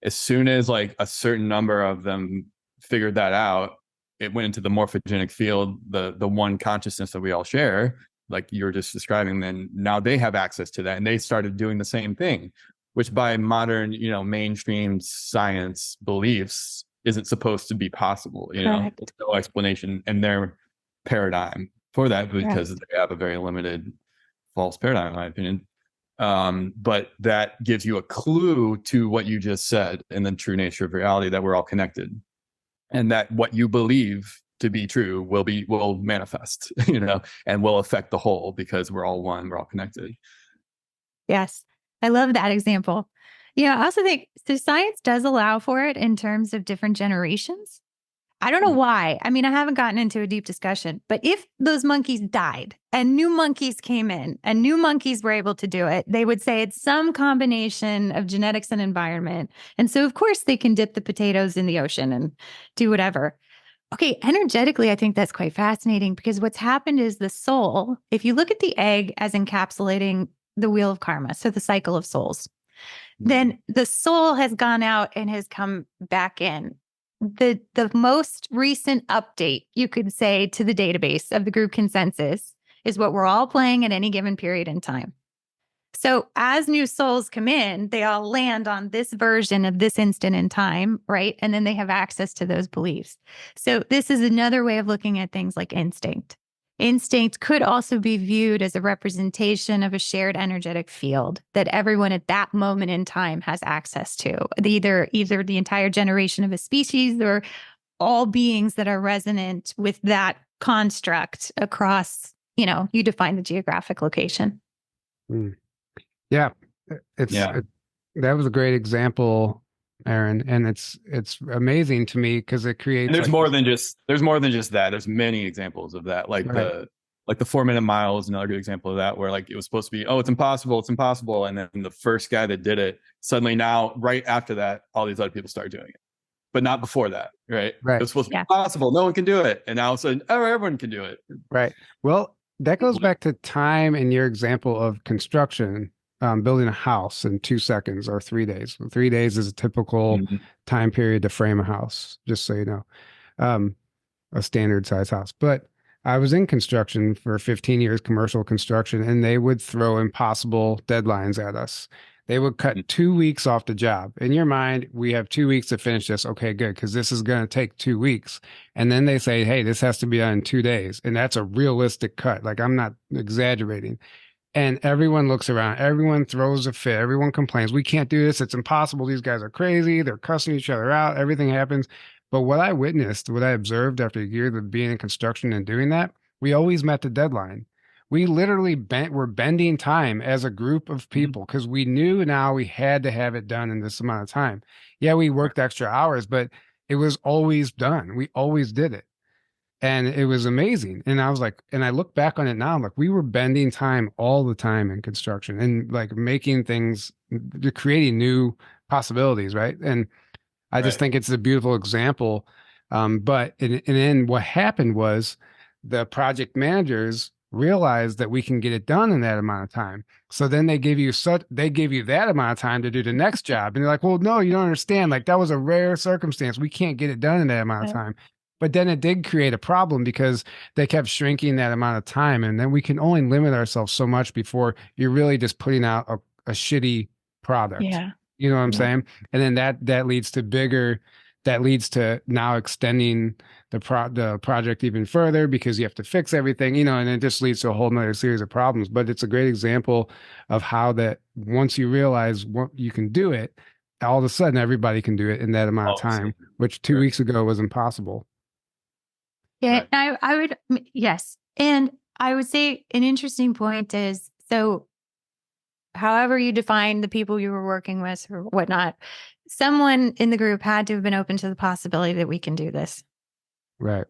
as soon as like a certain number of them figured that out, it went into the morphogenic field, the one consciousness that we all share, like you were just describing. Then now they have access to that, and they started doing the same thing, which by modern, mainstream science beliefs isn't supposed to be possible. Correct. There's no explanation in their paradigm for that, because they have a very limited false paradigm, in my opinion. But that gives you a clue to what you just said and the true nature of reality, that we're all connected, and that what you believe to be true will manifest, and will affect the whole, because we're all one, we're all connected. Yes. I love that example. I also think so science does allow for it in terms of different generations. I don't know why. I mean, I haven't gotten into a deep discussion, but if those monkeys died and new monkeys came in and new monkeys were able to do it, they would say it's some combination of genetics and environment. And so, of course, they can dip the potatoes in the ocean and do whatever. Okay, energetically, I think that's quite fascinating, because what's happened is the soul, if you look at the egg as encapsulating the wheel of karma, so the cycle of souls, then the soul has gone out and has come back in. The most recent update, you could say, to the database of the group consensus is what we're all playing at any given period in time. So as new souls come in, they all land on this version of this instant in time, right? And then they have access to those beliefs. So this is another way of looking at things like instinct. Instinct could also be viewed as a representation of a shared energetic field that everyone at that moment in time has access to, either the entire generation of a species or all beings that are resonant with that construct across, you define the geographic location. Yeah, that was a great example, Aaron, and it's amazing to me because it creates. And there's more than just that. There's many examples of that, like the 4-minute mile is another good example of that, where like it was supposed to be, oh, it's impossible, and then the first guy that did it, suddenly now right after that, all these other people started doing it. but not before that, right? Right. It was supposed to Yeah. be possible. No one can do it. And now all of a sudden, oh, everyone can do it. Right. Well, that goes back to time and your example of construction, building a house in 2 seconds or 3 days. 3 days is a typical Mhm. time period to frame a house, just so you know, a standard size house. But I was in construction for 15 years, commercial construction, and they would throw impossible deadlines at us. They would cut 2 weeks off the job. In your mind, we have 2 weeks to finish this. Okay, good, because this is going to take 2 weeks. And then they say, hey, this has to be done in 2 days. And that's a realistic cut. Like, I'm not exaggerating. And everyone looks around, everyone throws a fit, everyone complains, we can't do this, it's impossible, these guys are crazy, they're cussing each other out, everything happens. But what I witnessed, what I observed after a year of being in construction and doing that, we always met the deadline. We literally were bending time as a group of people because we knew now we had to have it done in this amount of time. Yeah, we worked extra hours, but it was always done. We always did it. And it was amazing. And I was like, and I look back on it now, I'm like, we were bending time all the time in construction and like making things, creating new possibilities, right? And I just think it's a beautiful example. But and then what happened was the project managers realized that we can get it done in that amount of time. So then they give you that amount of time to do the next job. And you're like, well, no, you don't understand. Like that was a rare circumstance. We can't get it done in that amount of time. But then it did create a problem because they kept shrinking that amount of time. And then we can only limit ourselves so much before you're really just putting out a shitty product. Yeah. You know what I'm saying? And then that leads to now extending the project even further because you have to fix everything, and it just leads to a whole nother series of problems. But it's a great example of how that once you realize what you can do it, all of a sudden everybody can do it in that amount of time, which 2 weeks ago was impossible. Yeah, I would, yes. And I would say an interesting point is, so however you define the people you were working with or whatnot, someone in the group had to have been open to the possibility that we can do this. Right.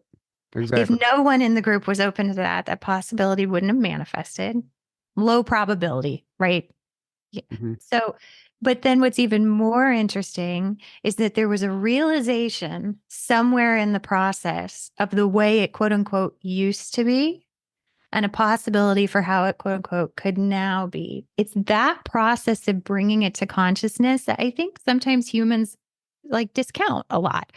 Exactly. If no one in the group was open to that possibility wouldn't have manifested. Low probability, right? So, but then what's even more interesting is that there was a realization somewhere in the process of the way it quote unquote used to be and a possibility for how it quote unquote could now be. It's that process of bringing it to consciousness that I think sometimes humans like discount a lot.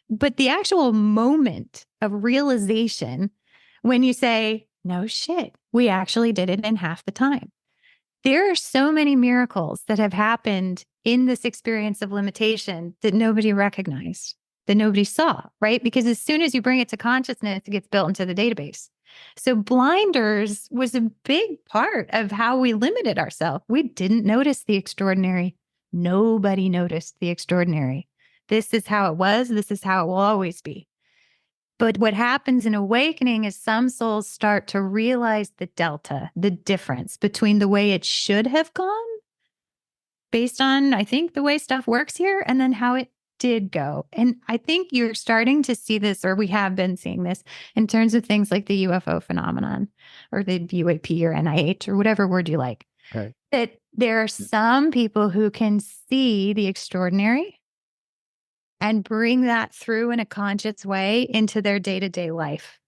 But the actual moment of realization when you say, no shit, we actually did it in half the time. There are so many miracles that have happened in this experience of limitation that nobody recognized, that nobody saw, right? Because as soon as you bring it to consciousness, it gets built into the database. So blinders was a big part of how we limited ourselves. We didn't notice the extraordinary. Nobody noticed the extraordinary. This is how it was. This is how it will always be. But what happens in awakening is some souls start to realize the delta, the difference between the way it should have gone based on, I think, the way stuff works here and then how it did go. And I think you're starting to see this, or we have been seeing this in terms of things like the UFO phenomenon or the UAP or NIH or whatever word you like. Right. That there are some people who can see the extraordinary and bring that through in a conscious way into their day-to-day life.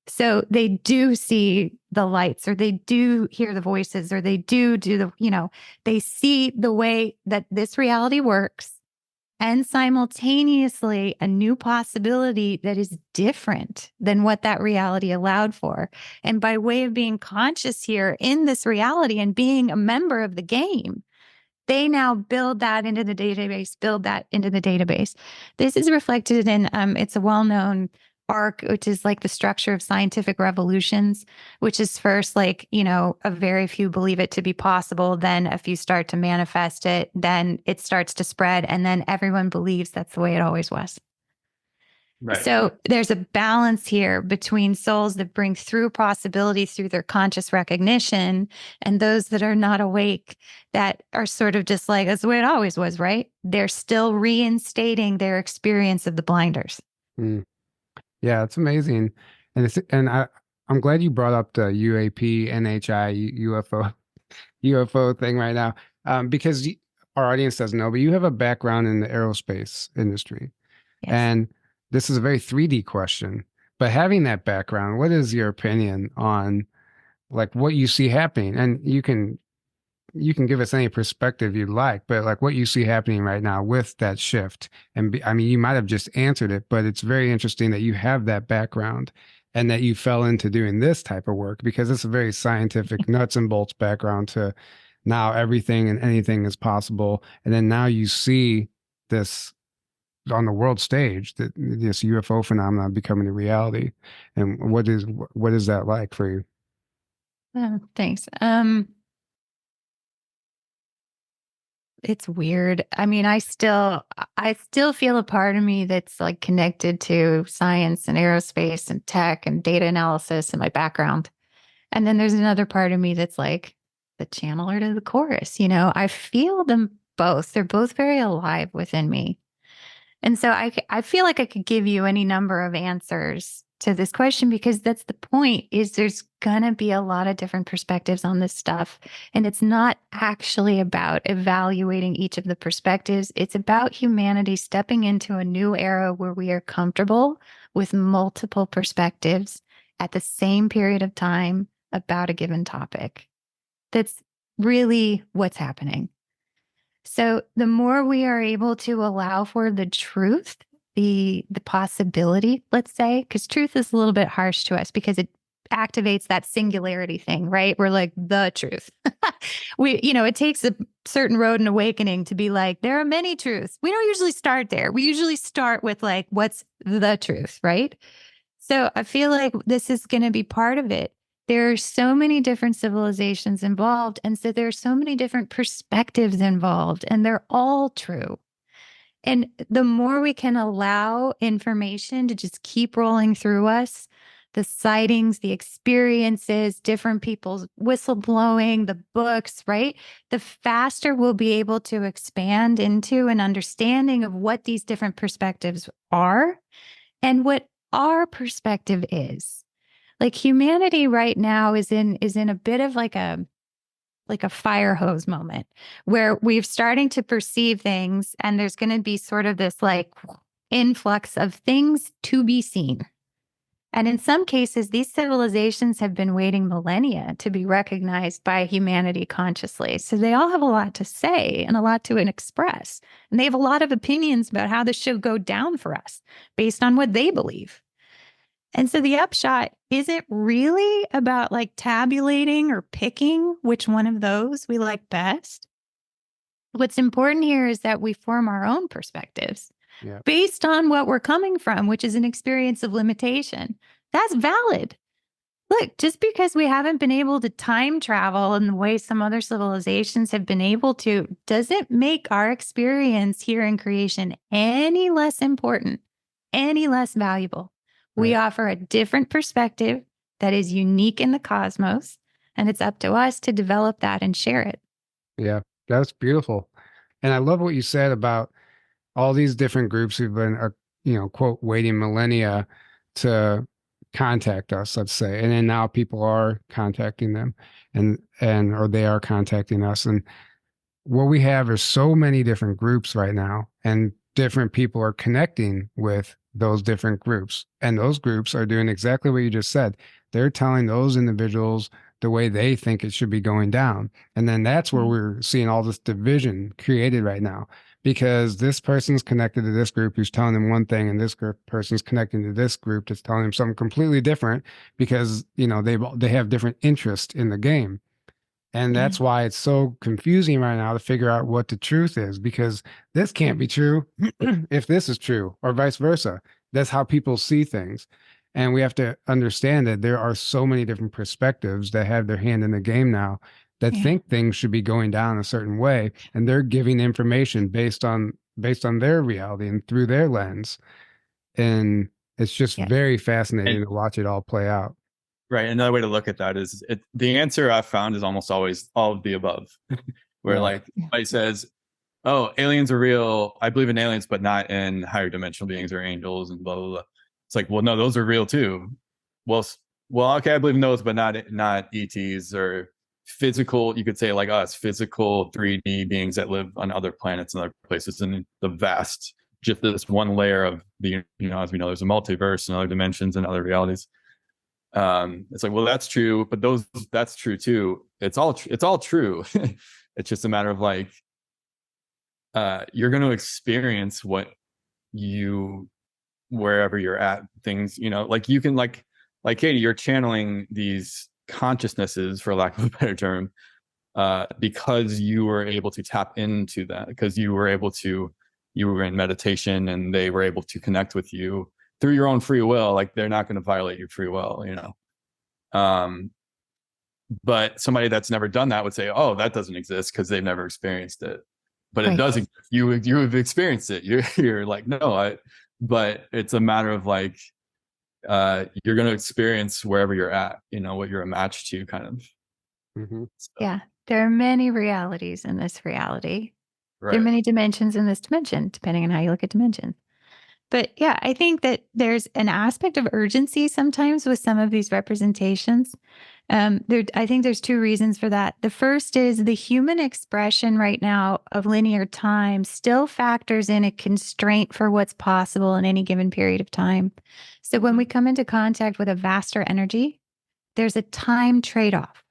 So they do see the lights, or they do hear the voices, or they do they see the way that this reality works, and simultaneously a new possibility that is different than what that reality allowed for. And by way of being conscious here in this reality and being a member of the game, they now build that into the database, This is reflected in, it's a well-known arc, which is like the structure of scientific revolutions, which is first a very few believe it to be possible. Then a few start to manifest it. Then it starts to spread. And then everyone believes that's the way it always was. Right. So there's a balance here between souls that bring through possibility through their conscious recognition and those that are not awake, that are sort of just like, that's the way it always was, right? They're still reinstating their experience of the blinders. Yeah, it's amazing. And I'm glad you brought up the UAP, NHI, UFO thing right now, because our audience doesn't know, but you have a background in the aerospace industry. Yes. And this is a very 3D question, but having that background, what is your opinion on like what you see happening? And you can give us any perspective you'd like, but like what you see happening right now with that shift. And I mean, you might have just answered it, but it's very interesting that you have that background and that you fell into doing this type of work, because it's a very scientific nuts and bolts background to now everything and anything is possible. And then now you see this on the world stage, that this UFO phenomenon becoming a reality. And what is that like for you? Thanks. It's weird. I mean, I still feel a part of me that's like connected to science and aerospace and tech and data analysis and my background. And then there's another part of me that's like the channeler to the chorus. I feel them both. They're both very alive within me. And so I feel like I could give you any number of answers to this question, because that's the point, is there's going to be a lot of different perspectives on this stuff. And it's not actually about evaluating each of the perspectives. It's about humanity stepping into a new era where we are comfortable with multiple perspectives at the same period of time about a given topic. That's really what's happening. So the more we are able to allow for the truth, the possibility, let's say, because truth is a little bit harsh to us because it activates that singularity thing, right? We're like the truth. It takes a certain road and awakening to be like, there are many truths. We don't usually start there. We usually start with like, what's the truth, right? So I feel like this is going to be part of it. There are so many different civilizations involved. And so there are so many different perspectives involved, and they're all true. And the more we can allow information to just keep rolling through us, the sightings, the experiences, different people's whistleblowing, the books, right? The faster we'll be able to expand into an understanding of what these different perspectives are and what our perspective is. Like humanity right now is in a bit of like a fire hose moment where we're starting to perceive things, and there's going to be sort of this like influx of things to be seen. And in some cases, these civilizations have been waiting millennia to be recognized by humanity consciously. So they all have a lot to say and a lot to express. And they have a lot of opinions about how this should go down for us based on what they believe. And so the upshot isn't really about like tabulating or picking which one of those we like best. What's important here is that we form our own perspectives based on what we're coming from, which is an experience of limitation. That's valid. Look, just because we haven't been able to time travel in the way some other civilizations have been able to, doesn't make our experience here in creation any less important, any less valuable. We offer a different perspective that is unique in the cosmos, and it's up to us to develop that and share it. Yeah, that's beautiful. And I love what you said about all these different groups who've been, quote, waiting millennia to contact us, let's say. And then now people are contacting them or they are contacting us. And what we have are so many different groups right now, and different people are connecting with those different groups. And those groups are doing exactly what you just said. They're telling those individuals the way they think it should be going down. And then that's where we're seeing all this division created right now, because this person's connected to this group who's telling them one thing, and this person's connecting to this group that's telling them something completely different, because, they have different interest in the game. And that's why it's so confusing right now to figure out what the truth is, because this can't be true if this is true, or vice versa. That's how people see things. And we have to understand that there are so many different perspectives that have their hand in the game now that think things should be going down a certain way. And they're giving information based on their reality and through their lens. And it's just very fascinating to watch it all play out. Right. Another way to look at that is the answer I've found is almost always all of the above, where like somebody says, oh, aliens are real. I believe in aliens, but not in higher dimensional beings or angels and blah, blah, blah. It's like, well, no, those are real too. Well, okay, I believe in those, but not ETs or physical, you could say like us, physical 3D beings that live on other planets and other places in the vast just this one layer of the, as we know, there's a multiverse and other dimensions and other realities. It's like, well, that's true, but that's true too. It's all true. It's just a matter of like, you're going to experience wherever you're at, things, like you can like Katie, you're channeling these consciousnesses, for lack of a better term, because you were able to tap into that, because you were in meditation and they were able to connect with you through your own free will. Like, they're not going to violate your free will, but somebody that's never done that would say, oh, that doesn't exist, because they've never experienced it. But it does exist. You have experienced it. You're like, no, but it's a matter of like, you're going to experience wherever you're at, what you're a match to, kind of. Mm-hmm. So, Yeah. There are many realities in this reality. right. There are many dimensions in this dimension, depending on how you look at dimensions. But yeah, I think that there's an aspect of urgency sometimes with some of these representations. I think there's two reasons for that. The first is the human expression right now of linear time still factors in a constraint for what's possible in any given period of time. So when we come into contact with a vaster energy, there's a time trade-off.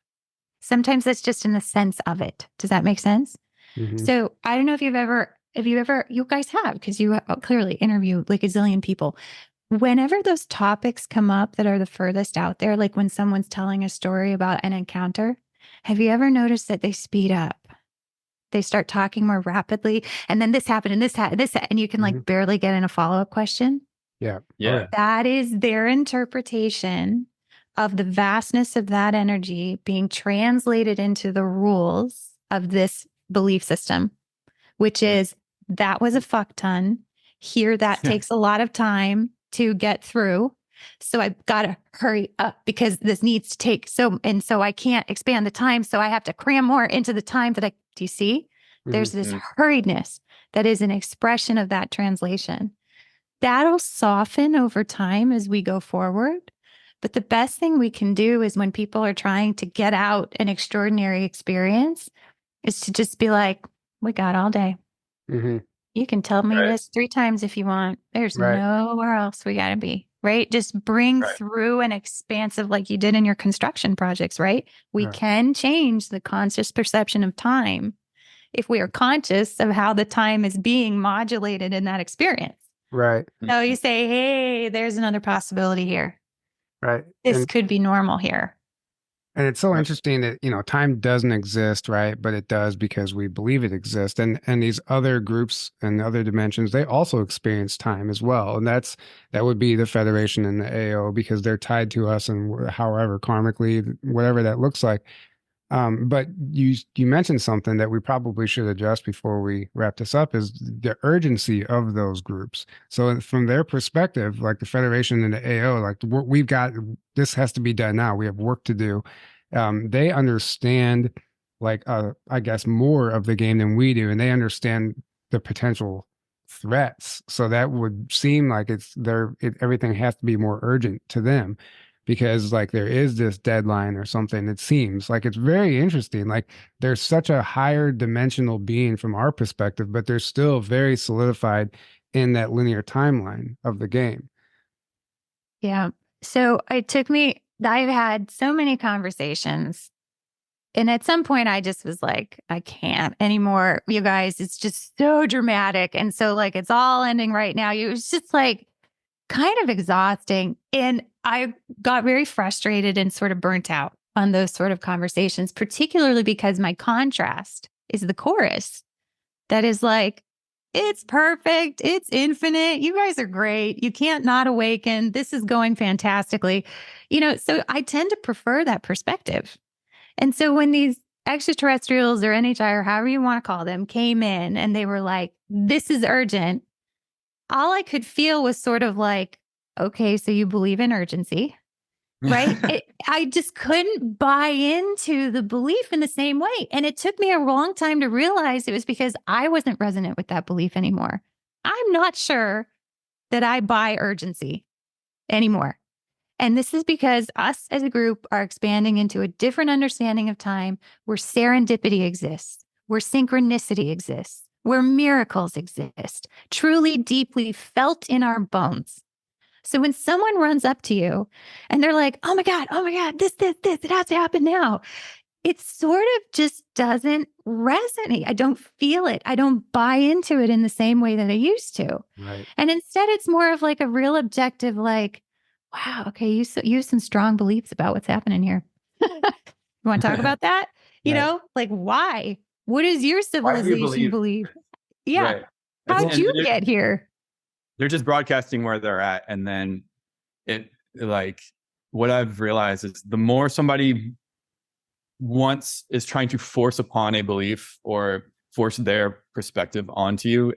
Sometimes that's just in the sense of it. Does that make sense? Mm-hmm. So I don't know if you guys have, because you clearly interview like a zillion people. Whenever those topics come up that are the furthest out there, like when someone's telling a story about an encounter, have you ever noticed that they speed up? They start talking more rapidly, and then this happened and this, and you can like barely get in a follow-up question. Yeah. Yeah. That is their interpretation of the vastness of that energy being translated into the rules of this belief system, which is that was a fuck ton. Here, that takes a lot of time to get through. So I've got to hurry up because this needs to take so I can't expand the time. So I have to cram more into the time do you see? There's this hurriedness that is an expression of that translation. That'll soften over time as we go forward. But the best thing we can do is when people are trying to get out an extraordinary experience is to just be like, we got all day. Mm-hmm. You can tell me this 3 times if you want. There's nowhere else we got to be, right? Just bring through an expansive, like you did in your construction projects, right? We can change the conscious perception of time if we are conscious of how the time is being modulated in that experience. Right. So you say, hey, there's another possibility here. Right. This could be normal here. And it's so interesting that, time doesn't exist, right? But it does because we believe it exists. And these other groups and other dimensions, they also experience time as well. And that would be the Federation and the AO, because they're tied to us, and however karmically, whatever that looks like. But you mentioned something that we probably should address before we wrap this up, is the urgency of those groups. So from their perspective, like the Federation and the AO, like we've got, this has to be done now. We have work to do. They understand, like, I guess, more of the game than we do, and they understand the potential threats. So that would seem like everything has to be more urgent to them, because like there is this deadline or something. It seems like it's very interesting. Like there's such a higher dimensional being from our perspective, but they're still very solidified in that linear timeline of the game. Yeah. So I've had so many conversations, and at some point I just was like, I can't anymore, you guys. It's just so dramatic. And so like, it's all ending right now. It was just like kind of exhausting. And I got very frustrated and sort of burnt out on those sort of conversations, particularly because my contrast is the chorus that is like, it's perfect. It's infinite. You guys are great. You can't not awaken. This is going fantastically. So I tend to prefer that perspective. And so when these extraterrestrials or NHI or however you want to call them came in and they were like, this is urgent, all I could feel was sort of like, okay, so you believe in urgency, right? I just couldn't buy into the belief in the same way. And it took me a long time to realize it was because I wasn't resonant with that belief anymore. I'm not sure that I buy urgency anymore. And this is because us as a group are expanding into a different understanding of time where serendipity exists, where synchronicity exists, where miracles exist, truly deeply felt in our bones. So when someone runs up to you and they're like, oh my God, this, it has to happen now. It sort of just doesn't resonate. I don't feel it. I don't buy into it in the same way that I used to. Right. And instead, it's more of like a real objective, like, wow, okay, you have some strong beliefs about what's happening here. You want to talk about that? You Right. know, like why? What does your Why do you civilization believe? Yeah. Right. How'd And you get here? they're just broadcasting where they're at. And then it, like, what I've realized is the more somebody is trying to force upon a belief or force their perspective onto you,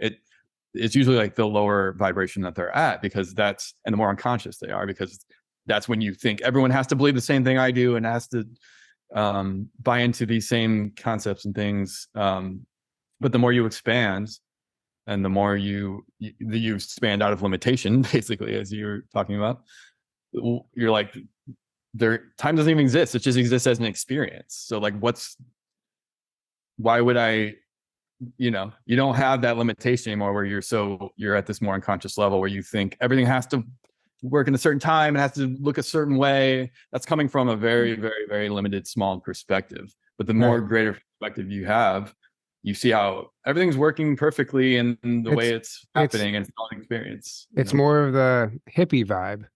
it's usually like the lower vibration that they're at, because and the more unconscious they are, because that's when you think everyone has to believe the same thing I do and has to buy into these same concepts and things. But the more you expand and the more you expand out of limitation, basically, as you were talking about, you're like, time doesn't even exist. It just exists as an experience. So like, why would I, you don't have that limitation anymore where you're at this more unconscious level where you think everything has to work in a certain time and has to look a certain way. That's coming from a very, very, very limited, small perspective. But the more greater perspective you have, you see how everything's working perfectly and the way it's happening, and it's all an experience. It's more of the hippie vibe.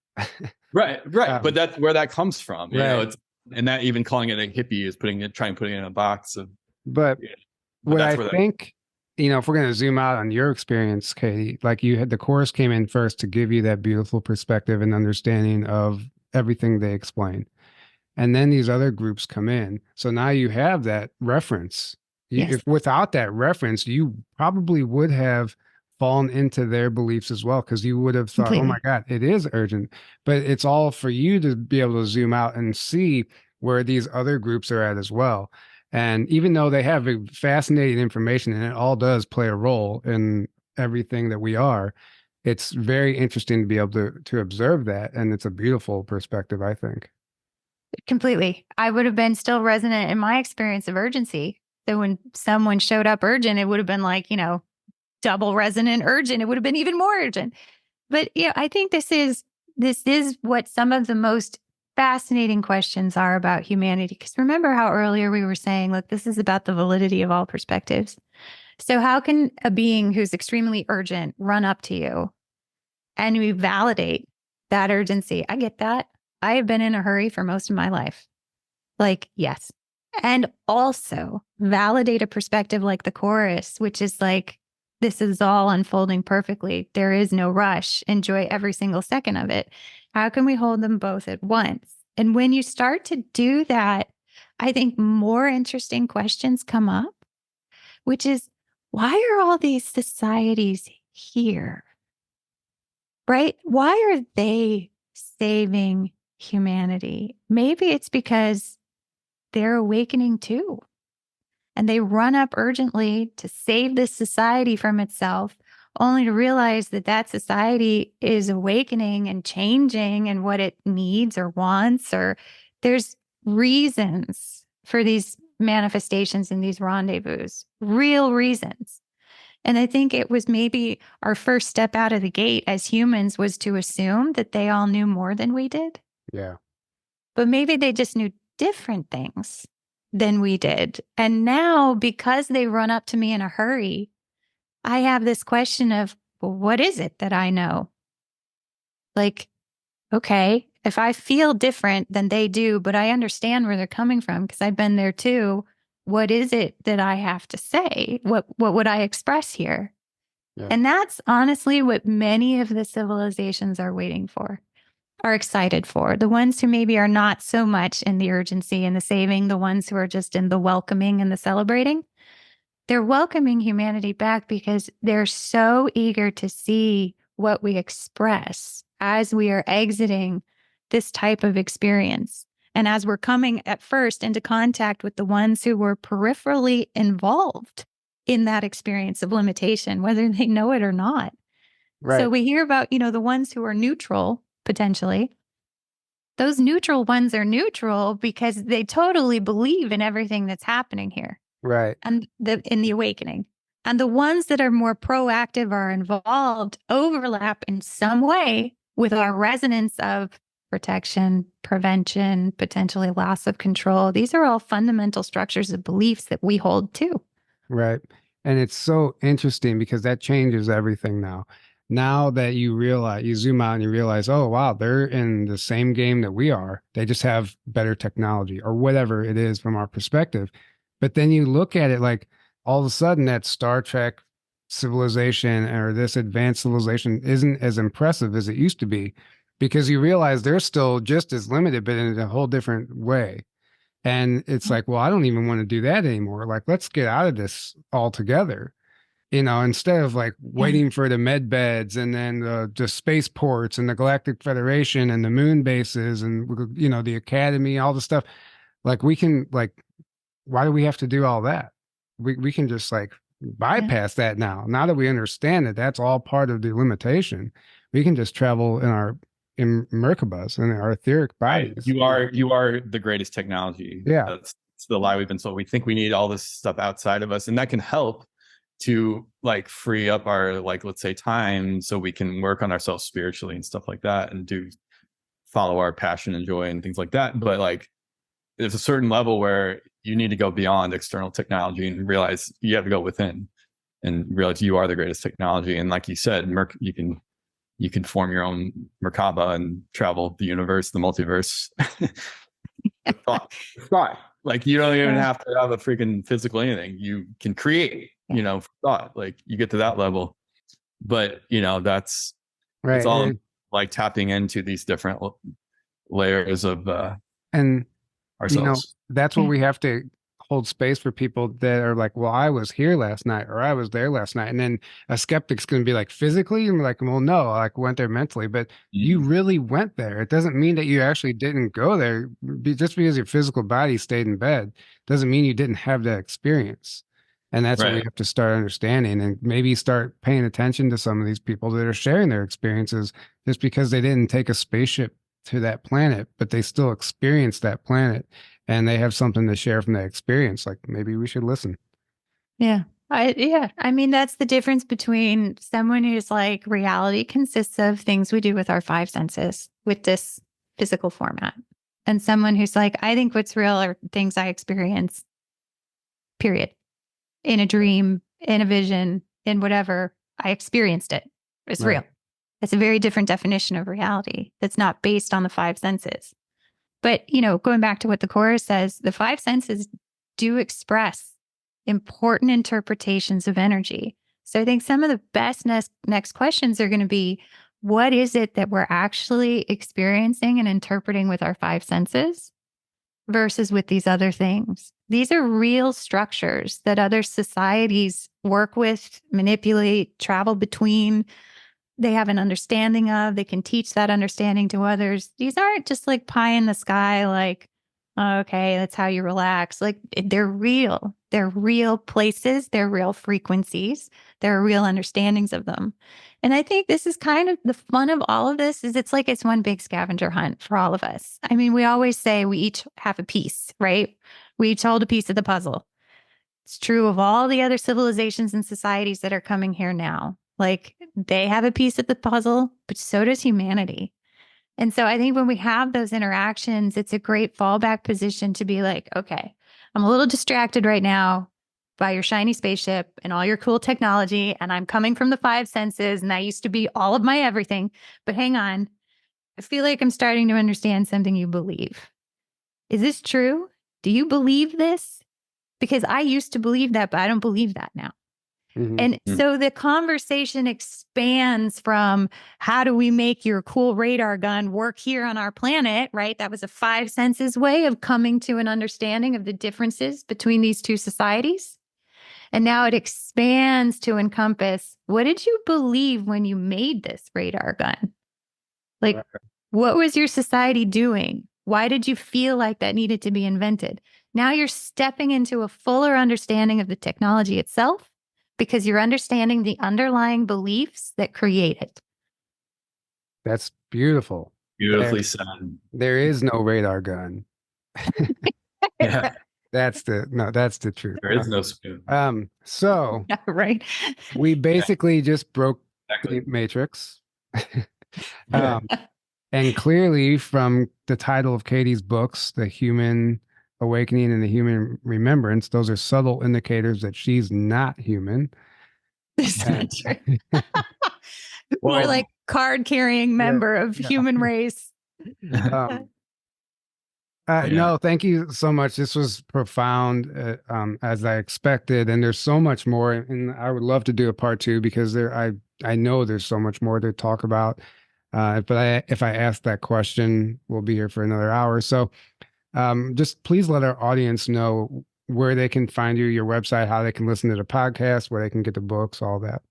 Right. But that's where that comes from. You know, and that even calling it a hippie is putting it in a box of. But what I think, if we're going to zoom out on your experience, Katie, like the chorus came in first to give you that beautiful perspective and understanding of everything they explain. And then these other groups come in. So now you have that reference. Yes. If without that reference, you probably would have fallen into their beliefs as well, because you would have thought, Completely. oh my God, it is urgent. But it's all for you to be able to zoom out and see where these other groups are at as well. And even though they have fascinating information and it all does play a role in everything that we are, it's very interesting to be able to observe that. And it's a beautiful perspective, I think. Completely. I would have been still resonant in my experience of urgency. So when someone showed up urgent, it would have been like, double resonant urgent. It would have been even more urgent. But I think this is what some of the most fascinating questions are about humanity. Because remember how earlier we were saying, look, this is about the validity of all perspectives. So how can a being who's extremely urgent run up to you and we validate that urgency? I get that. I have been in a hurry for most of my life. Like, yes. And also validate a perspective like the chorus, which is like, this is all unfolding perfectly. There is no rush. Enjoy every single second of it. How can we hold them both at once? And when you start to do that, I think more interesting questions come up, which is, why are all these societies here? Right? Why are they saving humanity? Maybe it's because they're awakening too. And they run up urgently to save this society from itself, only to realize that society is awakening and changing and what it needs or wants, or there's reasons for these manifestations and these rendezvous, real reasons. And I think it was maybe our first step out of the gate as humans was to assume that they all knew more than we did. Yeah. But maybe they just knew different things than we did. And now, because they run up to me in a hurry, I have this question of, well, what is it that I know? Like, okay, if I feel different than they do, but I understand where they're coming from because I've been there too, what is it that I have to say? What would I express here? Yeah. And that's honestly what many of the civilizations are waiting for, are excited for. The ones who maybe are not so much in the urgency and the saving, the ones who are just in the welcoming and the celebrating, they're welcoming humanity back because they're so eager to see what we express as we are exiting this type of experience. And as we're coming at first into contact with the ones who were peripherally involved in that experience of limitation, whether they know it or not. Right. So we hear about, the ones who are neutral, potentially. Those neutral ones are neutral because they totally believe in everything that's happening here. Right. And in the awakening. And the ones that are more proactive or involved overlap in some way with our resonance of protection, prevention, potentially loss of control. These are all fundamental structures of beliefs that we hold too. Right. And it's so interesting because that changes everything now. Now that you realize, you zoom out and you realize, oh, wow, they're in the same game that we are. They just have better technology or whatever it is from our perspective. But then you look at it like all of a sudden that Star Trek civilization or this advanced civilization isn't as impressive as it used to be because you realize they're still just as limited, but in a whole different way. And it's like, well, I don't even want to do that anymore. Like, let's get out of this altogether. Instead of like waiting for the med beds and then the spaceports and the Galactic Federation and the moon bases and, the Academy, all the stuff. Like, we can, like, why do we have to do all that? We can just like bypass that now. Now that we understand that that's all part of the limitation, we can just travel in Merkabahs and our etheric bodies. You are the greatest technology. Yeah. That's the lie we've been sold. We think we need all this stuff outside of us, and that can help to like free up our, like, let's say, time so we can work on ourselves spiritually and stuff like that and follow our passion and joy and things like that. But like, there's a certain level where you need to go beyond external technology and realize you have to go within and realize you are the greatest technology. And like you said, you can form your own Merkaba and travel the universe, the multiverse. Thought. Like, you don't even have to have a freaking physical anything. You can create, thought. Like, you get to that level. But, that's right. It's all like tapping into these different layers of and ourselves. That's what we have to hold space for people that are like, well, I was here last night or I was there last night. And then a skeptic's going to be like, physically? And we're like, well, no, I went there mentally, but you really went there. It doesn't mean that you actually didn't go there. Just because your physical body stayed in bed doesn't mean you didn't have that experience. And that's what we have to start understanding and maybe start paying attention to some of these people that are sharing their experiences just because they didn't take a spaceship to that planet, but they still experienced that planet. And they have something to share from that experience. Like, maybe we should listen. Yeah. I mean, that's the difference between someone who's like, reality consists of things we do with our five senses with this physical format. And someone who's like, I think what's real are things I experience, period. In a dream, in a vision, in whatever, I experienced it. It's real. It's a very different definition of reality that's not based on the five senses. But, going back to what the chorus says, the five senses do express important interpretations of energy. So I think some of the best next questions are going to be, what is it that we're actually experiencing and interpreting with our five senses versus with these other things? These are real structures that other societies work with, manipulate, travel between. They have an understanding of, they can teach that understanding to others. These aren't just like pie in the sky, like, oh, okay, that's how you relax. Like, they're real. They're real places. They're real frequencies. There are real understandings of them. And I think this is kind of the fun of all of this is it's like it's one big scavenger hunt for all of us. I mean, we always say we each have a piece, right? We each hold a piece of the puzzle. It's true of all the other civilizations and societies that are coming here now. Like, they have a piece of the puzzle, but so does humanity. And so I think when we have those interactions, it's a great fallback position to be like, okay, I'm a little distracted right now by your shiny spaceship and all your cool technology. And I'm coming from the five senses. And that used to be all of my everything. But hang on, I feel like I'm starting to understand something you believe. Is this true? Do you believe this? Because I used to believe that, but I don't believe that now. Mm-hmm. And so the conversation expands from how do we make your cool radar gun work here on our planet, right? That was a five senses way of coming to an understanding of the differences between these two societies. And now it expands to encompass, what did you believe when you made this radar gun? Like, what was your society doing? Why did you feel like that needed to be invented? Now you're stepping into a fuller understanding of the technology itself, because you're understanding the underlying beliefs that create it. That's beautiful. Beautifully said. There is no radar gun. Yeah. That's the truth. There is no spoon. So Yeah, right. we basically just broke Exactly. the matrix. And clearly from the title of Katie's books, The Human Awakening and the Human Remembrance, those are subtle indicators that she's not human. Is that true? Well, More like card-carrying member of human race. Um, Yeah. No, thank you so much. This was profound, as I expected, and there's so much more. And I would love to do a part 2 because I know there's so much more to talk about. But if I ask that question, we'll be here for another hour. So, just please let our audience know where they can find you, your website, how they can listen to the podcast, where they can get the books, all that.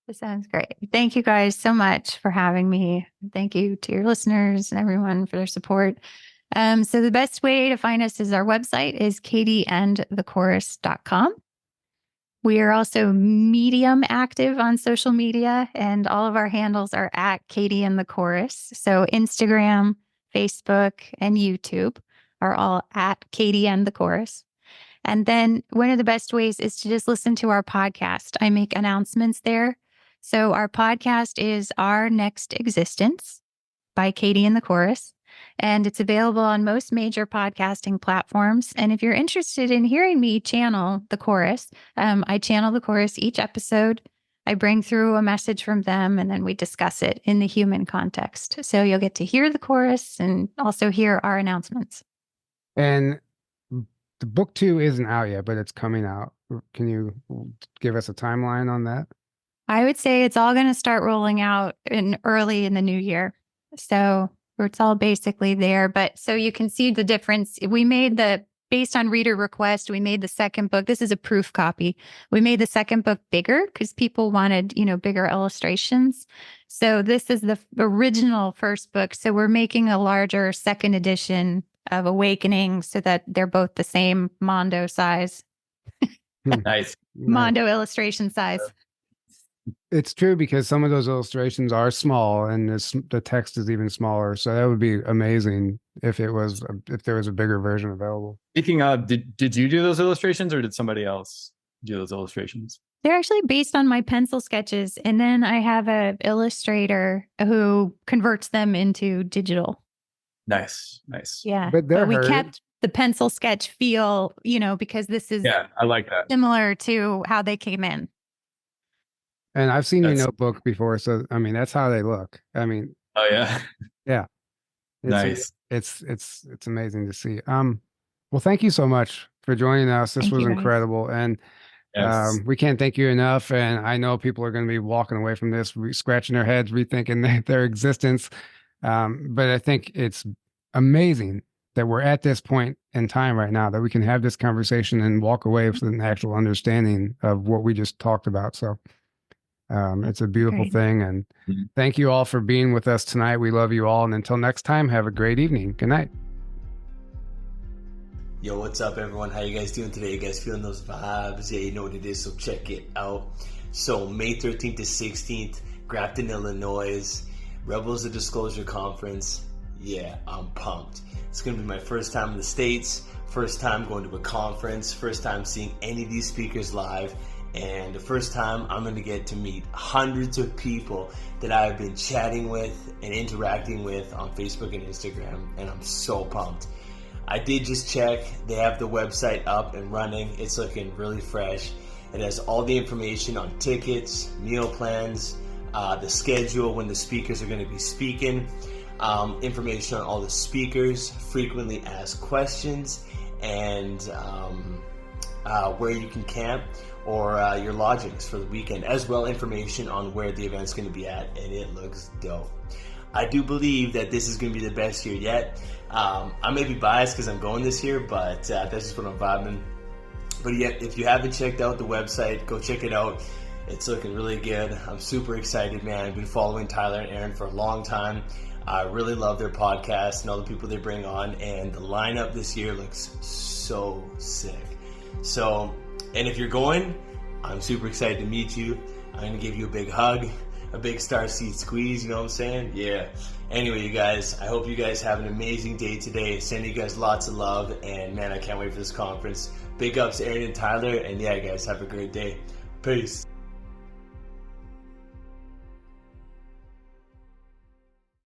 That sounds great. Thank you guys so much for having me. Thank you to your listeners and everyone for their support. So the best way to find us is our website is katieandthechorus.com. We are also medium active on social media, and all of our handles are at Katie and the Chorus. So Instagram, Facebook, and YouTube are all at Katie and the Chorus. And then one of the best ways is to just listen to our podcast. I make announcements there. So our podcast is Our Next Existence by Katie and the Chorus. And it's available on most major podcasting platforms. And if you're interested in hearing me channel the chorus, I channel the chorus each episode. I bring through a message from them, and then we discuss it in the human context. So you'll get to hear the chorus and also hear our announcements. And the book 2 isn't out yet, but it's coming out. Can you give us a timeline on that? I would say it's all going to start rolling out early in the new year. So it's all basically there. But so you can see the difference. Based on reader request, we made the second book. This is a proof copy. We made the second book bigger because people wanted, bigger illustrations. So this is the original first book. So we're making a larger second edition of Awakening so that they're both the same Mondo size. Nice. Mondo illustration size. It's true because some of those illustrations are small and the text is even smaller. So that would be amazing if there was a bigger version available. Speaking of, did you do those illustrations or did somebody else do those illustrations? They're actually based on my pencil sketches. And then I have an illustrator who converts them into digital. Nice. Yeah. But we kept the pencil sketch feel, because this is I like that. similar to how they came in. And I've seen your notebook before, so that's how they look. Oh yeah. Yeah. Nice. It's amazing to see. Well, thank you so much for joining us. This was incredible. And Yes. we can't thank you enough. And I know people are going to be walking away from this, scratching their heads, rethinking their existence. But I think it's amazing that we're at this point in time right now that we can have this conversation and walk away with an actual understanding of what we just talked about. So it's a beautiful thing. And thank you all for being with us tonight. We love you all. And until next time, have a great evening. Good night. Yo, what's up, everyone? How you guys doing today? You guys feeling those vibes? Yeah, you know what it is, so check it out. So May 13th to 16th, Grafton, Illinois, Rebels of Disclosure Conference. Yeah, I'm pumped. It's going to be my first time in the States, first time going to a conference, first time seeing any of these speakers live, and the first time I'm going to get to meet hundreds of people that I've been chatting with and interacting with on Facebook and Instagram, and I'm so pumped. I did just check. They have the website up and running. It's looking really fresh. It has all the information on tickets, meal plans, the schedule, when the speakers are going to be speaking, information on all the speakers, frequently asked questions, and where you can camp or your lodgings for the weekend, as well information on where the event's going to be at, and it looks dope. I do believe that this is going to be the best year yet. I may be biased because I'm going this year, but that's just what I'm vibing. But yeah, if you haven't checked out the website, go check it out. It's looking really good. I'm super excited, man. I've been following Tyler and Aaron for a long time. I really love their podcast and all the people they bring on, and the lineup this year looks so sick. So, and if you're going, I'm super excited to meet you. I'm going to give you a big hug. a big star seed squeeze, you know what I'm saying? Yeah. Anyway, you guys, I hope you guys have an amazing day today. Sending you guys lots of love, and man, I can't wait for this conference. Big ups Aaron and Tyler, and yeah, guys, have a great day. Peace.